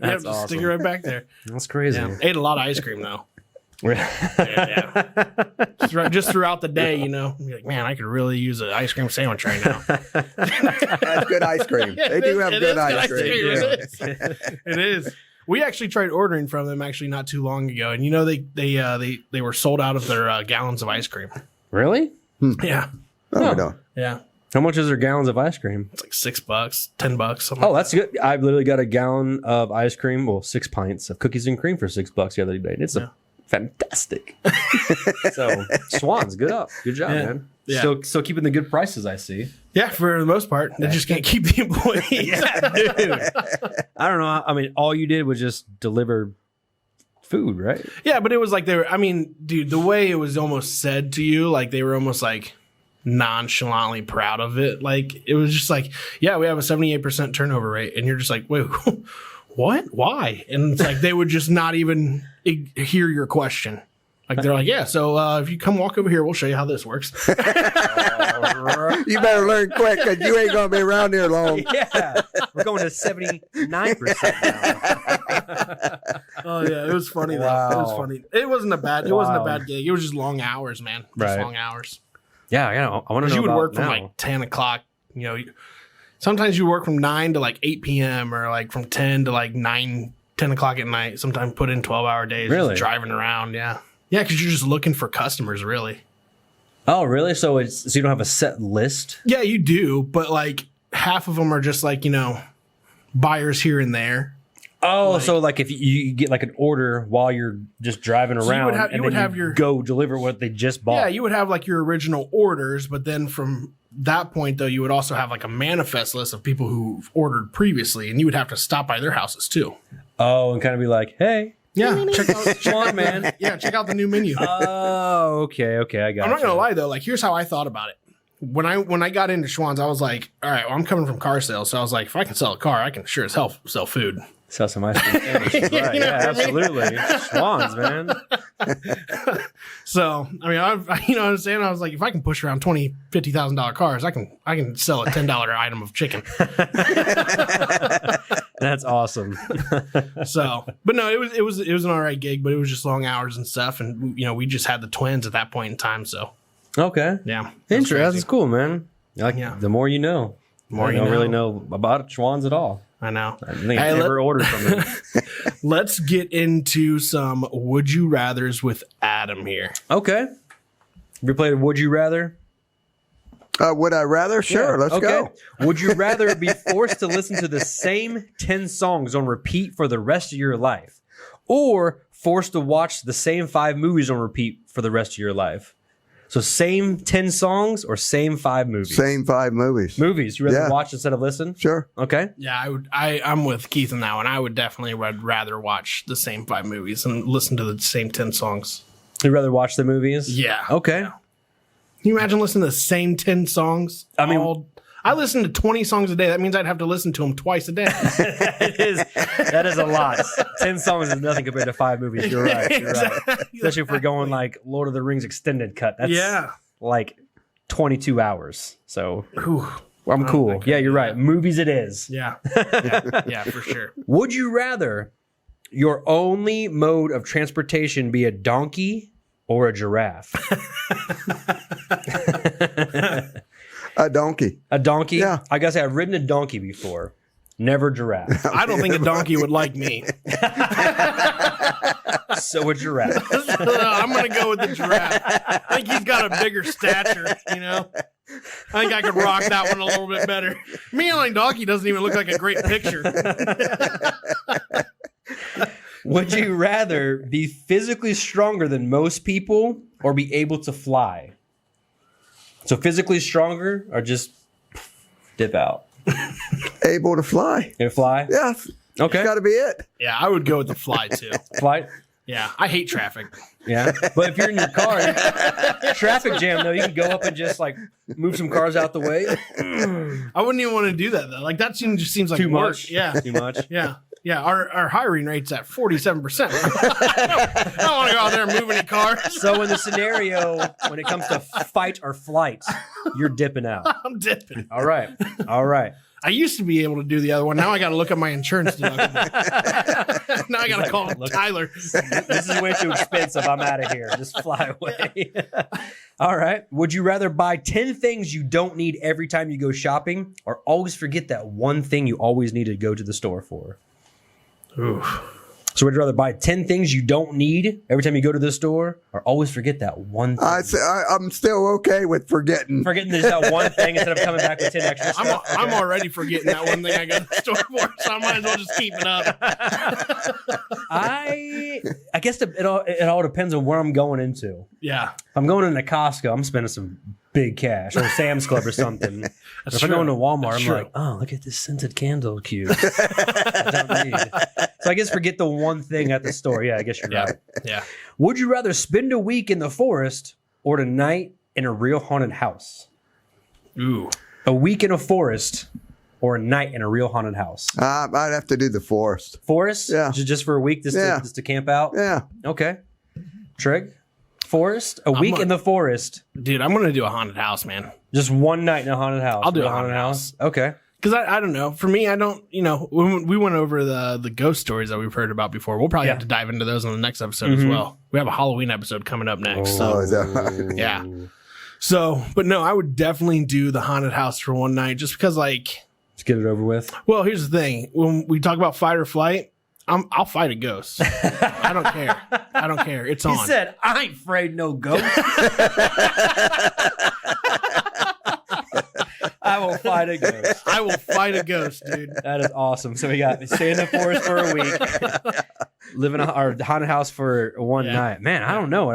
That's just awesome. stick it right back there. That's crazy. Yeah. Ate a lot of ice cream, though. Yeah. Just throughout the day, you're like, man, I could really use an ice cream sandwich right now. That's good ice cream. They do have good ice cream. It is. We actually tried ordering from them not too long ago, and they were sold out of their gallons of ice cream. Really? Yeah, No, we don't. yeah. How much is their gallons of ice cream? It's like $6, $10. Something Oh, like that's good. I literally got a gallon of ice cream, 6 pints of cookies and cream for $6 the other day. It's fantastic. So Swan's good job, Yeah. man. Yeah. Still keeping the good prices, I see. Yeah, for the most part. They just can't keep the employees. Dude. I don't know. I mean, all you did was just deliver food, right? Yeah, but it was like dude, the way it was almost said to you, like they were almost like nonchalantly proud of it. Like it was just like, yeah, we have a 78% turnover rate. And you're just like, wait, what? Why? And it's like they would just not even hear your question. Like they're like, yeah, so if you come walk over here, we'll show you how this works. You better learn quick because you ain't going to be around here long. Yeah. We're going to 79% now. Oh yeah, it was funny though. Wow. It was funny. It wasn't a bad gig. It was just long hours, man. Just long hours. Yeah, I want to know. You would about work from now. like 10 o'clock, sometimes you work from 9 to like 8 p.m. or like from 10 to like 9, 10 o'clock at night. Sometimes put in 12-hour days, Really? just driving around. Yeah. Yeah, because you're just looking for customers, really. Oh, really? So you don't have a set list? Yeah, you do, but like half of them are just like, buyers here and there. Oh, so like if you get like an order while you're just driving around, go deliver what they just bought. Yeah, you would have like your original orders, but then from that point though, you would also have like a manifest list of people who've ordered previously, and you would have to stop by their houses too. Oh, and kind of be like, hey. Yeah, check on, man. Yeah, check out the new menu. Oh, okay, I got it. I'm not gonna lie though, like here's how I thought about it. When I got into Schwann's, I was like, all right, well, I'm coming from car sales, so I was like, if I can sell a car, I can sure as hell sell food. Sell some ice cream sandwiches. Right. Yeah, absolutely. Schwann's, man. So, I mean, you know what I'm saying? I was like, if I can push around $20,000-$50,000 cars, I can sell a $10 item of chicken. That's awesome. So, but no, it was an all right gig, but it was just long hours and stuff, and we just had the twins at that point in time. So, okay, yeah, interesting. That's cool, man. The more you know. I don't really know about Schwann's at all. I know. I think I've never ordered from them. Let's get into some Would You Rathers with Adam here. Okay. Have you played Would You Rather? Would I rather? Sure, let's go. Would you rather be forced to listen to the same 10 songs on repeat for the rest of your life, or forced to watch the same 5 movies on repeat for the rest of your life? So same 10 songs or same 5 movies? Same 5 movies. Movies. You rather watch instead of listen? Sure. Okay. Yeah, I'm with Keith on that one. I would definitely rather watch the same 5 movies and listen to the same 10 songs. You'd rather watch the movies? Yeah. Okay. Yeah. Can you imagine listening to the same 10 songs? I mean, I listen to 20 songs a day. That means I'd have to listen to them twice a day. That is a lot. 10 songs is nothing compared to 5 movies. You're right. Especially if we're going like Lord of the Rings extended cut. That's like 22 hours. So I'm cool. Yeah, you're right. Movies it is. Yeah, for sure. Would you rather your only mode of transportation be a donkey or a giraffe? A donkey. A donkey? Yeah. I gotta say, I've ridden a donkey before. Never giraffe. I don't think a donkey would like me. So a giraffe. I'm going to go with the giraffe. I think he's got a bigger stature, I think I could rock that one a little bit better. Me and like donkey doesn't even look like a great picture. Would you rather be physically stronger than most people or be able to fly? So physically stronger or just dip out? Able to fly. You fly? Yeah. Okay. Got to be it. Yeah, I would go with the fly too. Flight? Yeah, I hate traffic. Yeah. But if you're in your car, traffic jam though, you can go up and just like move some cars out the way. I wouldn't even want to do that though. Like that just seems like too work. much. Yeah. Too much. Yeah. Yeah, our hiring rate's at 47%. I don't want to go out there and move any cars. So in the scenario, when it comes to fight or flight, you're dipping out. I'm dipping. All right. I used to be able to do the other one. Now I got to look at my insurance deductible. Now I got to call Tyler. This is way too expensive. I'm out of here. Just fly away. All right. Would you rather buy 10 things you don't need every time you go shopping, or always forget that one thing you always need to go to the store for? Oof. So would you rather buy 10 things you don't need every time you go to the store, or always forget that one thing? I'm still okay with forgetting. Forgetting there's that one thing instead of coming back with 10 extra stuff. I'm already forgetting that one thing I go to the store for, so I might as well just keep it up. I guess it all depends on where I'm going into. Yeah. If I'm going into Costco, I'm spending some big cash or Sam's Club or something. If I go into Walmart, I'm like, oh, look at this scented candle cube. I don't need. So I guess forget the one thing at the store. Yeah, I guess you're right. Yeah. Would you rather spend a week in the forest or a night in a real haunted house? Ooh. A week in a forest or a night in a real haunted house? I'd have to do the forest. Forest? Yeah. Just for a week, just to camp out? Yeah. Okay. Trig? Forest? A week in the forest. Dude, I'm going to do a haunted house, man. Just one night in a haunted house. I'll do a haunted house. Okay. Because I don't know. For me, I don't, when we went over the ghost stories that we've heard about before. We'll probably have to dive into those on the next episode as well. We have a Halloween episode coming up next. Yeah. So, but no, I would definitely do the haunted house for one night just because, like, let's get it over with. Well, here's the thing. When we talk about fight or flight, I'll fight a ghost. I don't care. I don't care. It's on. He said, I ain't afraid no ghost. I will fight a ghost. I will fight a ghost, dude. That is awesome. So we got stay in the forest for a week, live in our haunted house for one night. Man, I don't know.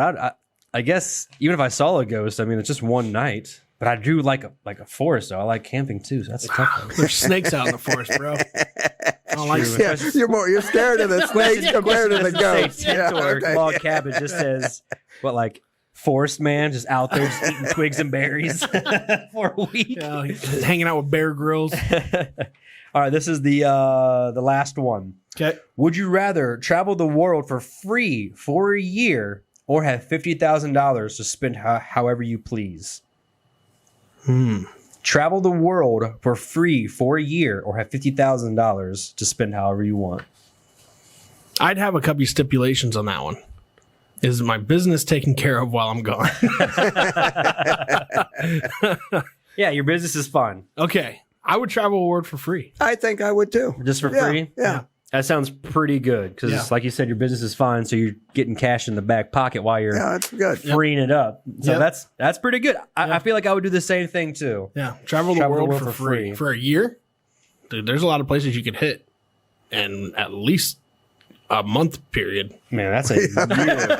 I guess even if I saw a ghost, I mean, it's just one night. But I do like a forest, though. I like camping, too, so that's a tough one. There's snakes out in the forest, bro. I don't like snakes. Yeah, you're scared of the snakes compared to the ghosts. Tent or log cabin just says, forest man just out there just eating twigs and berries for a week. Yeah, hanging out with Bear Grylls. All right, this is the last one. Okay. Would you rather travel the world for free for a year or have $50,000 to spend however you please? Travel the world for free for a year or have $50,000 to spend however you want. I'd have a couple of stipulations on that one. Is my business taken care of while I'm gone? Yeah, your business is fun. Okay. I would travel the world for free. I think I would too. Just for free? Yeah. That sounds pretty good because, like you said, your business is fine, so you're getting cash in the back pocket while you're that's good. freeing it up. So that's pretty good. I feel like I would do the same thing too. Yeah, travel the world for free for a year. Dude, there's a lot of places you could hit in at least a month period. Man, that's a year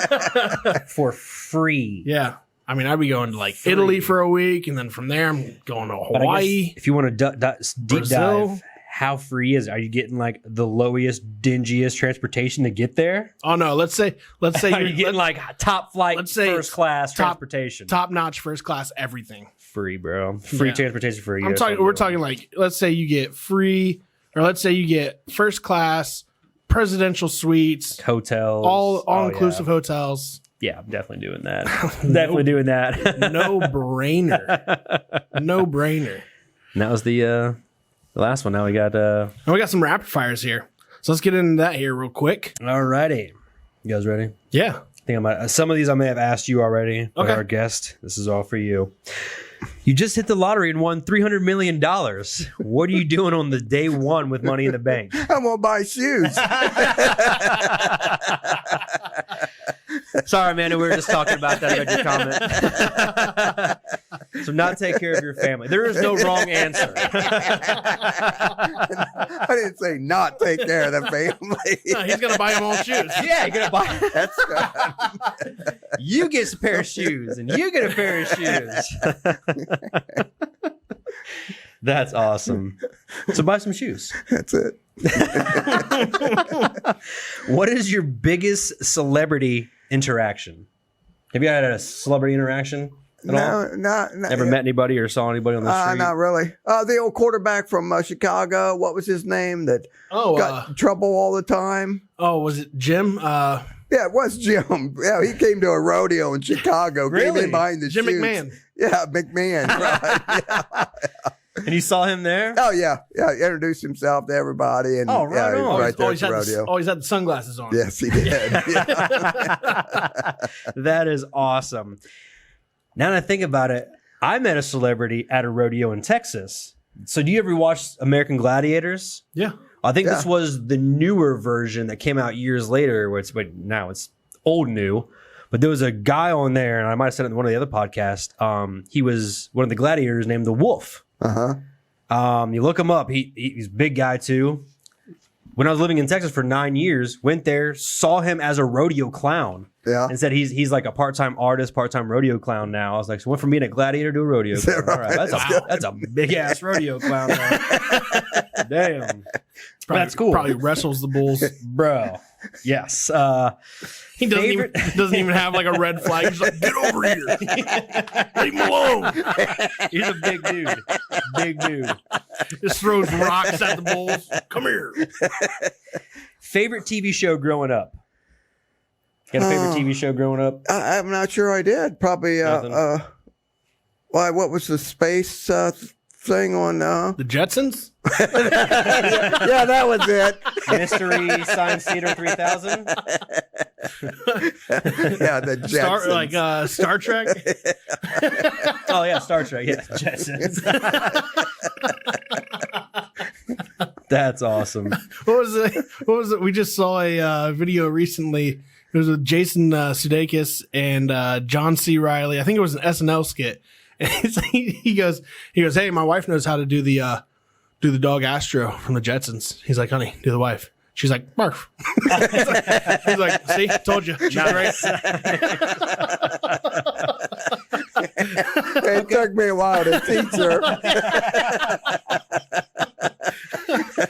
for free. Yeah. I mean, I'd be going to like Italy for a week, and then from there, I'm going to Hawaii. If you want to deep dive, how free is it? Are you getting like the lowest, dingiest transportation to get there? Oh no, let's say you're getting like top flight, first class transportation, top notch first class everything. Free, bro. Free transportation for a year. We're talking like, let's say you get free, or let's say you get first class, presidential suites, hotels, all inclusive hotels. Yeah, I'm definitely doing that. Definitely doing that. No brainer. No brainer. And that was the last one. Now we got some rapid fires here. So let's get into that here real quick. Alrighty. You guys ready? Yeah. I think I might some of these I may have asked you already. But our guest, this is all for you. You just hit the lottery and won $300 million. What are you doing on the day one with money in the bank? I'm gonna buy shoes. Sorry, Amanda, we were just talking about that. I read your comment. So not take care of your family. There is no wrong answer. I didn't say not take care of the family. No, he's going to buy them all shoes. Yeah, you're going to buy. That's good. You get a pair of shoes, and you get a pair of shoes. That's awesome. So buy some shoes. That's it. What is your biggest celebrity interaction? Have you had a celebrity interaction at all? No. Never met anybody or saw anybody on the street? Not really. The old quarterback from Chicago. What was his name that got in trouble all the time? Oh, was it Jim? Yeah, it was Jim. Yeah, he came to a rodeo in Chicago. Really? Came in behind the Jim chutes. McMahon. Yeah, McMahon. Right. Yeah. And you saw him there? Oh, yeah. Yeah, he introduced himself to everybody. And, right on. Right there at the rodeo. Always had the sunglasses on. Yes, he did. Yeah. That is awesome. Now that I think about it, I met a celebrity at a rodeo in Texas. So do you ever watch American Gladiators? Yeah. I think this was the newer version that came out years later, but now it's old new. But there was a guy on there, and I might have said it in one of the other podcasts. He was one of the gladiators named the Wolf. Uh-huh. You look him up. He's a big guy too. when I was living in Texas for 9 years, went there, saw him as a rodeo clown. Yeah. And said he's like a part-time artist, part-time rodeo clown now. I was like, so went from being a gladiator to a rodeo clown. Right? All right, that's a big-ass rodeo clown now. Damn. That's cool. Probably wrestles the bulls. Bro. Yes. He doesn't even have like a red flag. He's like, get over here. Leave him alone. He's a big dude. Big dude. Just throws rocks at the bulls. Come here. Favorite TV show growing up? Got a favorite TV show growing up? I'm not sure I did. Probably, why, what was the space thing on? The Jetsons? Yeah, that was it. Mystery Science Theater 3000? Yeah, the Jetsons. Star Trek? Oh, yeah, Star Trek. Yeah, Jetsons. That's awesome. What was it? We just saw a video recently. It was with Jason Sudeikis and John C. Reilly. I think it was an SNL skit. And he goes, hey, my wife knows how to do the dog Astro from the Jetsons. He's like, honey, do the wife. She's like, barf. He's like, see, told you. She's great. It took me a while to teach her.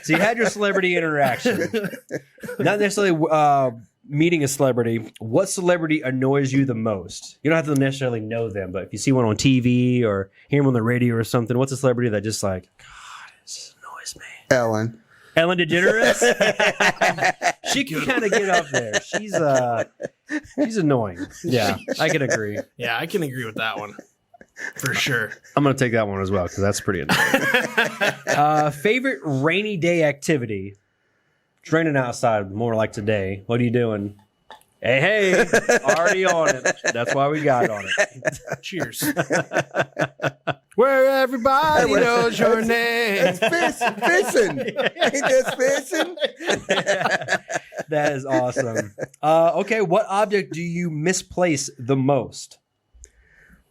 So you had your celebrity interaction. Not necessarily meeting a celebrity. What celebrity annoys you the most? You don't have to necessarily know them, but if you see one on TV or hear them on the radio or something, what's a celebrity that just like, God, it just annoys me? Ellen DeGeneres? She can kind of get up there. She's annoying. Yeah, I can agree. Yeah, I can agree with that one. For sure. I'm going to take that one as well because that's pretty annoying. Favorite rainy day activity? It's raining outside, more like today. What are you doing? Hey, already on it. That's why we got on it. Cheers. Where everybody knows your name. It's fishing. Ain't this fishing? That is awesome. Okay, what object do you misplace the most?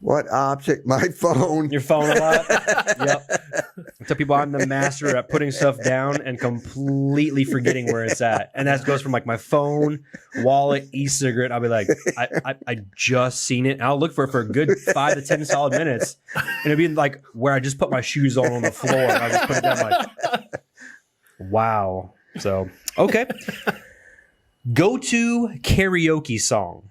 What object? My phone. Your phone a lot? Yep. I tell people I'm the master at putting stuff down and completely forgetting where it's at. And that goes from like my phone, wallet, e-cigarette. I'll be like, I just seen it. And I'll look for it for a good 5 to 10 solid minutes. And it'll be like where I just put my shoes on the floor. And I just put it down like, wow. So, okay. Go-to karaoke song.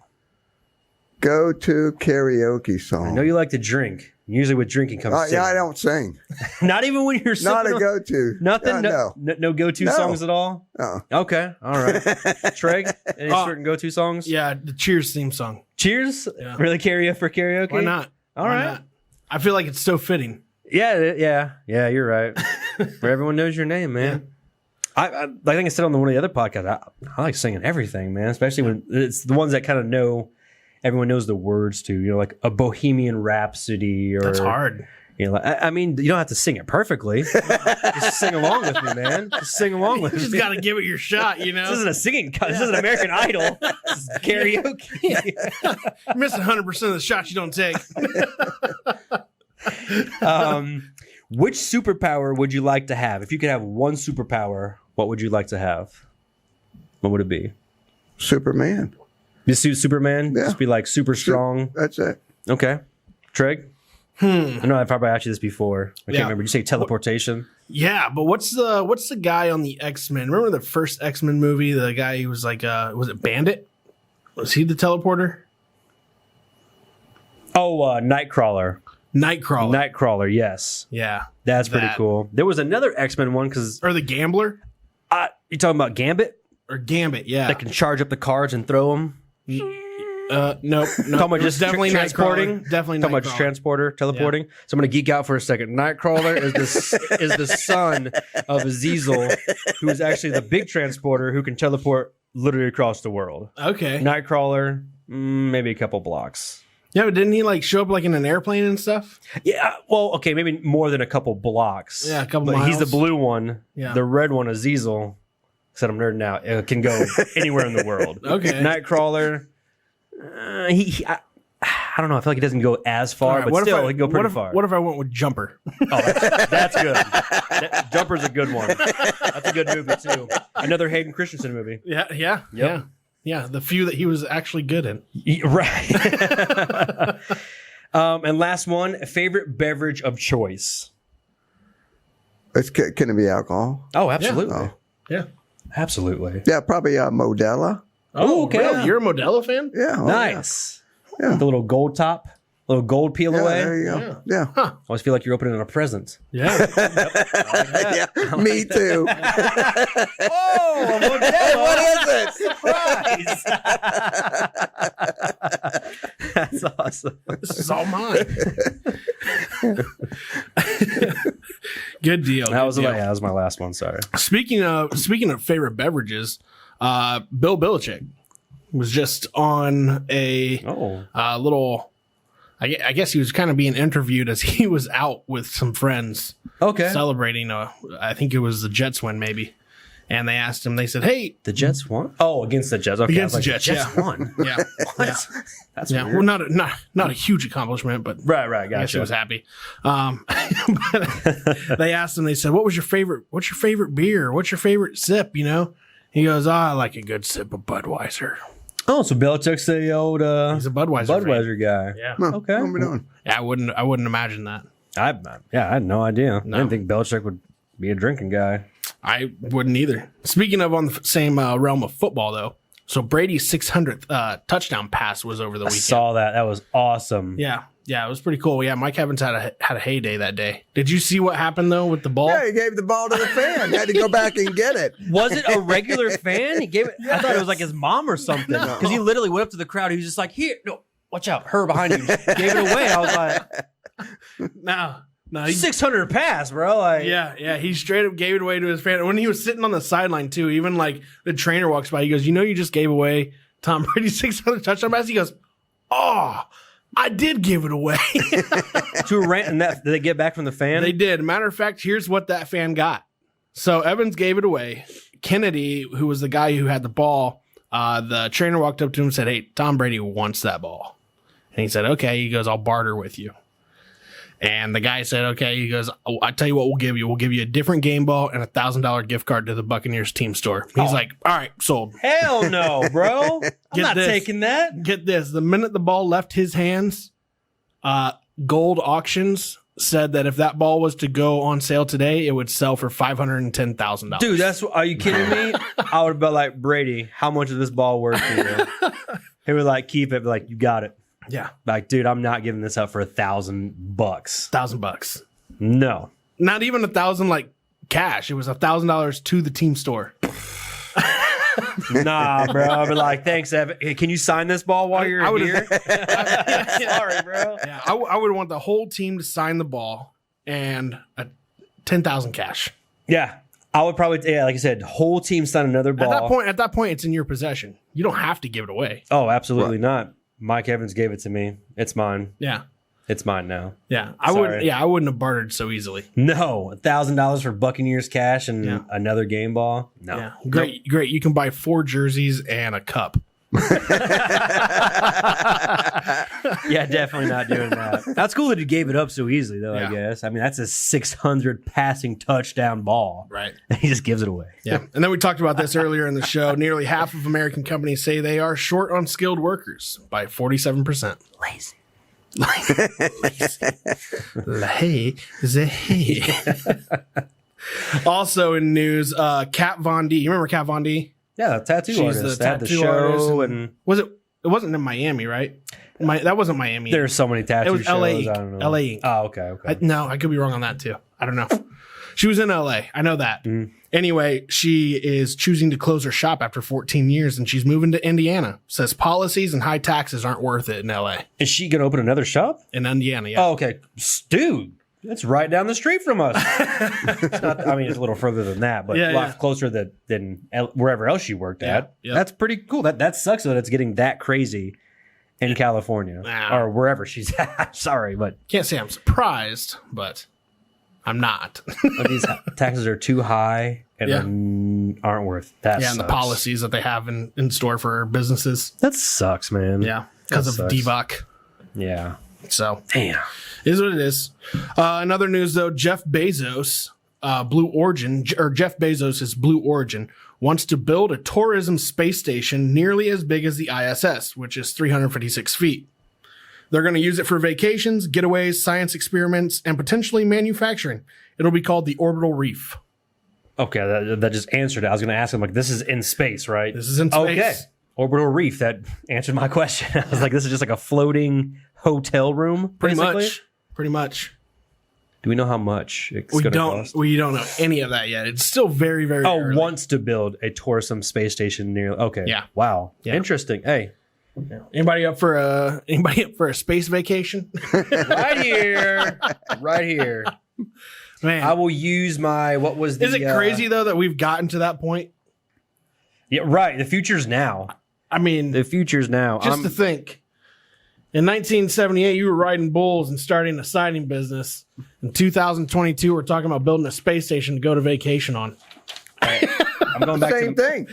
Go-to karaoke song. I know you like to drink. Usually with drinking comes singing. Yeah, I don't sing. Not even when you're sipping. Not a go-to. Nothing? No go-to No. songs at all? Okay. All right. Treg, any certain go-to songs? Yeah, the Cheers theme song. Cheers? Yeah. Really carry up for karaoke? Why not? All Why right. not? I feel like it's so fitting. Yeah, you're right. Where everyone knows your name, man. I think I said on one of the other podcasts, I like singing everything, man, especially when it's the ones that kind of know, everyone knows the words to, you know, like a Bohemian Rhapsody or. That's hard. You know, I mean, you don't have to sing it perfectly. Just sing along with me, man. Just sing along with You me. just got to give it your shot, you know? This isn't a singing. This isn't American Idol. This is karaoke. You miss 100% of the shots you don't take. Which superpower would you like to have? If you could have one superpower, what would you like to have? What would it be? Superman. Be Superman? Yeah. Just be like super strong? That's it. Okay. Treg? I know I've probably asked you this before. I can't remember. Did you say teleportation? Yeah, but what's the guy on the X-Men? Remember the first X-Men movie? The guy who was like, was it Bandit? Was he the teleporter? Oh, Nightcrawler. Nightcrawler, yes. Yeah. That's pretty cool. There was another X-Men one because... Or the Gambler? You talking about Gambit? Or Gambit, yeah. That can charge up the cards and throw them? Nope. Talking about just definitely transporting? Definitely talking about just transporter, teleporting? Yeah. So I'm going to geek out for a second. Nightcrawler is the son of Azazel, who is actually the big transporter who can teleport literally across the world. Okay. Nightcrawler, maybe a couple blocks. Yeah, but didn't he like show up like in an airplane and stuff? Yeah, well, okay, maybe more than a couple blocks. Yeah, a couple but miles. He's the blue one. Yeah. The red one, Azazel, said I'm nerding out. It can go anywhere in the world. Okay. Nightcrawler, I I don't know. I feel like he doesn't go as far, All right, but still, if he can go pretty far. What if I went with Jumper? Oh, that's good. Jumper's a good one. That's a good movie too. Another Hayden Christensen movie. Yeah. The few that he was actually good in. Right. And last one, favorite beverage of choice. Can it be alcohol? Oh, absolutely. Oh. Yeah. Absolutely. Yeah, probably Modelo. Oh, okay. really? You're a Modelo fan? Yeah. Oh, Nice. Yeah. The little gold top, little gold peel Yeah, away. there you go. Yeah. I always feel like you're opening a present. Yeah. Yeah. Me too. Oh, a Modelo. What is it? Surprise. That's awesome. This is all mine. Good deal. That was deal. that was my last one. Sorry. Speaking of favorite beverages, Bill Belichick was just on a little. I guess he was kind of being interviewed as he was out with some friends, celebrating. I think it was the Jets win, maybe. And they asked him. They said, "Hey, the Jets won? Oh, against the Jets. Okay, against the Jets, Jets won. Yeah, What? That's weird. Well, not a huge accomplishment, but Right. I guess he Gotcha. was happy. But they asked him. They said, "What's your favorite beer? What's your favorite sip?" You know, he goes, "I like a good sip of Budweiser." Oh, so Belichick's the old He's a Budweiser guy. Yeah. Huh, Okay. What are we doing? Yeah, I wouldn't imagine that. I had no idea. No. I didn't think Belichick would be a drinking guy. I wouldn't either. Speaking of on the same realm of football, though, so Brady's 600th touchdown pass was over the I weekend. saw that. That was awesome. Yeah, it was pretty cool. Yeah, Mike Evans had a heyday that day. Did you see what happened though with the ball? Yeah, he gave the ball to the fan. He had to go back and get it. Was it a regular fan? He gave it. I thought it was like his mom or something. Because he literally went up to the crowd. He was just like, "Here, no, watch out, her behind you." Just gave it away. I was like, No, he, 600 pass, bro. Like, yeah, he straight up gave it away to his fan. When he was sitting on the sideline too, even like the trainer walks by, he goes, "You know, you just gave away Tom Brady's 600 touchdown pass." He goes, "Oh, I did give it away." to a rant, and that did they get back from the fan? They did. Matter of fact, here's what that fan got. So Evans gave it away. Kennedy, who was the guy who had the ball, the trainer walked up to him and said, "Hey, Tom Brady wants that ball." And he said, "Okay." He goes, "I'll barter with you." And the guy said, "Okay." He goes, "I tell you what, we'll give you. We'll give you a different game ball and $1,000 gift card to the Buccaneers team store." He's like, "All right, sold." Hell no, bro. I'm not taking that. Get this. The minute the ball left his hands, Gold Auctions said that if that ball was to go on sale today, it would sell for $510,000. Dude, are you kidding me? I would have been like, "Brady, how much is this ball worth to you?" He would like keep it, like, "You got it." Yeah. Like, dude, I'm not giving this up for $1,000. $1,000. No. Not even 1,000 like cash. It was $1,000 to the team store. Nah, bro. I'd be like, "Thanks, Evan. Hey, can you sign this ball while you're here?" Sorry, bro. Yeah, I would want the whole team to sign the ball and 10,000 cash. Yeah. I would probably, like I said, whole team sign another ball. At that point, it's in your possession. You don't have to give it away. Oh, absolutely not. Mike Evans gave it to me. It's mine. Yeah. It's mine now. Yeah. I wouldn't have bartered so easily. No. $1,000 for Buccaneers cash and another game ball. No. Yeah. Great. You can buy 4 jerseys and a cup. Yeah, definitely not doing that. That's cool that he gave it up so easily, though, I guess. I mean, that's a 600 passing touchdown ball. Right. And he just gives it away. Yeah. And then we talked about this earlier in the show. Nearly half of American companies say they are short on skilled workers by 47%. Lazy. Lazy. Also in news, Kat Von D. You remember Kat Von D? Yeah, the tattoo She's artist. the They had the tattoo show artist. and It wasn't in Miami, right? That wasn't Miami. there's so many tattoo It was shows. LA. I don't know. LA. Oh, okay. No, I could be wrong on that too. I don't know. She was in LA. I know that. Anyway, she is choosing to close her shop after 14 years and she's moving to Indiana. Says policies and high taxes aren't worth it in LA. Is she going to open another shop? In Indiana, yeah. Oh, okay. Dude, that's right down the street from us. It's not, I mean, it's a little further than that, but a lot closer than wherever else she worked at. Yeah. That's pretty cool. That sucks that it's getting that crazy in California or wherever she's at. Sorry, but Can't say I'm surprised, but I'm not. but these taxes are too high and aren't worth that. Yeah, and the policies that they have in store for businesses. That sucks, man. Yeah, because of sucks. DVOC. Yeah. So, Damn. is what it is. Another news though, Jeff Bezos, Blue Origin wants to build a tourism space station nearly as big as the ISS, which is 356 feet. They're going to use it for vacations, getaways, science experiments, and potentially manufacturing. It'll be called the Orbital Reef. Okay, that just answered it. I was going to ask him, like, this is in space, right? This is in space. Okay. Orbital Reef, that answered my question. I was like, this is just like a floating hotel room, basically? Pretty much. Do we know how much it's going to cost? We don't know any of that yet. It's still very, very early. Wants to build a tourism space station near. Okay. Yeah. Wow. Yeah. Interesting. Hey. Anybody up for a space vacation? Right here. Right here. Man, I will use my, what was the... Is it crazy, though, that we've gotten to that point? Yeah, right. The future's now. I mean... The future's now. Just to think. In 1978, you were riding bulls and starting a siding business. In 2022, we're talking about building a space station to go to vacation on. Right. I'm going back Same thing.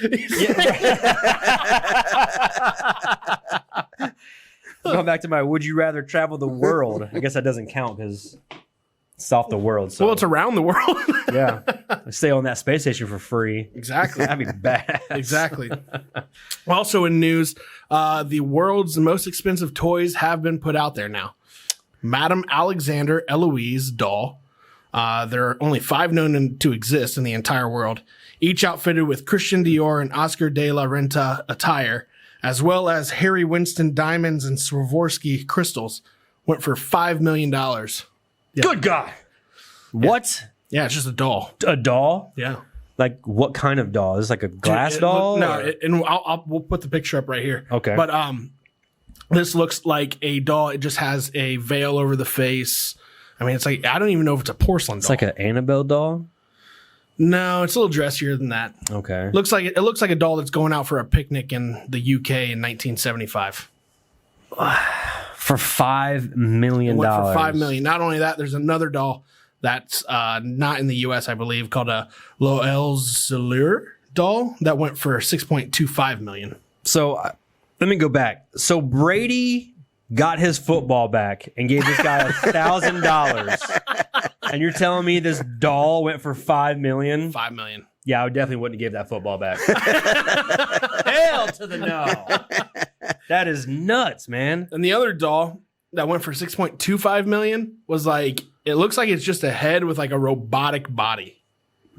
Going back to my would you rather travel the world. I guess that doesn't count because it's off the world. So. Well, it's around the world. Yeah. Stay on that space station for free. Exactly. That'd be bad. Exactly. Also in news, the world's most expensive toys have been put out there now. Madame Alexander Eloise doll. There are only 5 known to exist in the entire world, each outfitted with Christian Dior and Oscar de la Renta attire, as well as Harry Winston diamonds and Swarovski crystals, went for $5 million. Yeah. Good God. What? Yeah, it's just a doll. A doll? Yeah. Like what kind of doll? Is this like a glass doll? We'll put the picture up right here. Okay. But this looks like a doll. It just has a veil over the face. I mean, it's like, I don't even know if it's a porcelain doll. It's like an Annabelle doll? No, it's a little dressier than that. Okay. Looks like it looks like a doll that's going out for a picnic in the UK in 1975. For $5 million. It went for $5 million. Not only that, there's another doll that's not in the US, I believe, called a L'Elzeur doll that went for $6.25 million. So let me go back. So Brady got his football back and gave this guy $1,000. And you're telling me this doll went for $5 million? $5 million. Yeah, I definitely wouldn't give that football back. Hell to the no. That is nuts, man. And the other doll that went for $6.25 million was like, it looks like it's just a head with like a robotic body.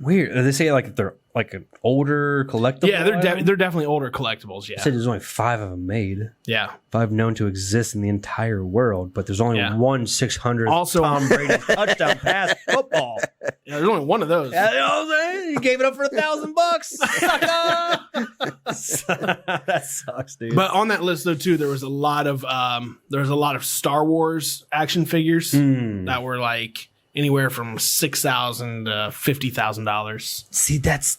Weird. They say like they're like an older collectible. Yeah, they're definitely older collectibles. Yeah. They said there's only 5 of them made. Yeah. 5 known to exist in the entire world, but there's only one 600 also Tom Brady touchdown pass football. Yeah, there's only one of those. Yeah, you know what I'm saying? You gave it up for $1,000. That sucks, dude. But on that list though too, there was a lot of Star Wars action figures that were like anywhere from $6,000 to $50,000. See, that's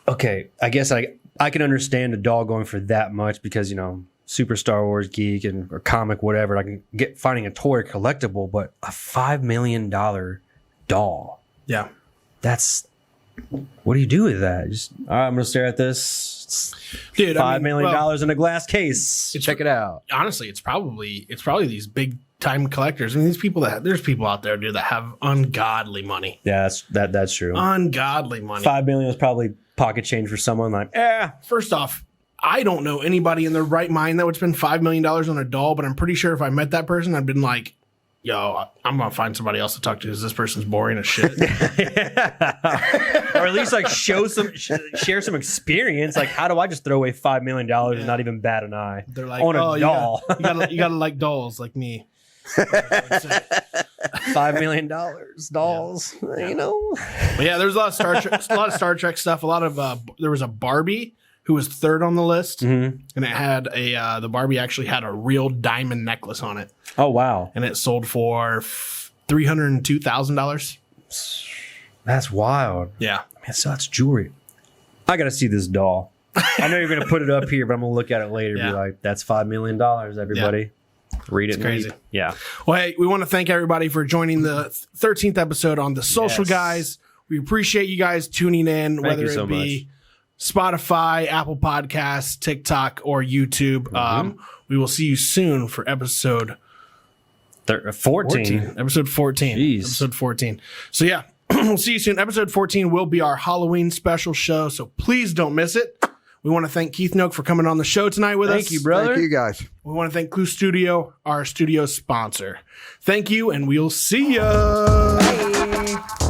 okay. I guess I can understand a doll going for that much because, you know, super Star Wars geek or comic, whatever. I can get finding a toy collectible, but a $5 million doll. Yeah. That's, what do you do with that? Just, all right, I'm going to stare at this. Dude, $5 million in a glass case. Check it out. Honestly, it's probably these big time collectors. I mean, there's people out there, dude, that have ungodly money. Yeah, that's true. Ungodly money. $5 million was probably pocket change for someone like, First off, I don't know anybody in their right mind that would spend $5 million on a doll, but I'm pretty sure if I met that person, I'd been like, yo, I'm going to find somebody else to talk to because this person's boring as shit. Or at least like share some experience. Like, how do I just throw away $5 million and not even bat an eye? They're like, on a doll. You gotta like dolls like me. $5 million dolls, you know. But yeah, there's a lot of Star Trek stuff. There was a Barbie who was third on the list, and it had the Barbie actually had a real diamond necklace on it. Oh wow! And it sold for $302,000. That's wild. Yeah, man. So that's jewelry. I gotta see this doll. I know you're gonna put it up here, but I'm gonna look at it later. And be like, that's $5 million. Everybody. Yeah. Read it. It's crazy. Yeah. Well, hey, we want to thank everybody for joining the 13th episode on The Social Guys. We appreciate you guys tuning in, whether it be Spotify, Apple Podcasts, TikTok, or YouTube. We will see you soon for episode 14. Episode 14. Jeez. Episode 14. So yeah, we'll see you soon. Episode 14 will be our Halloween special show, so please don't miss it. We want to thank Keith Knoch for coming on the show tonight with us. Thank you, brother. Thank you, guys. We want to thank Clue Studio, our studio sponsor. Thank you, and we'll see ya. Bye.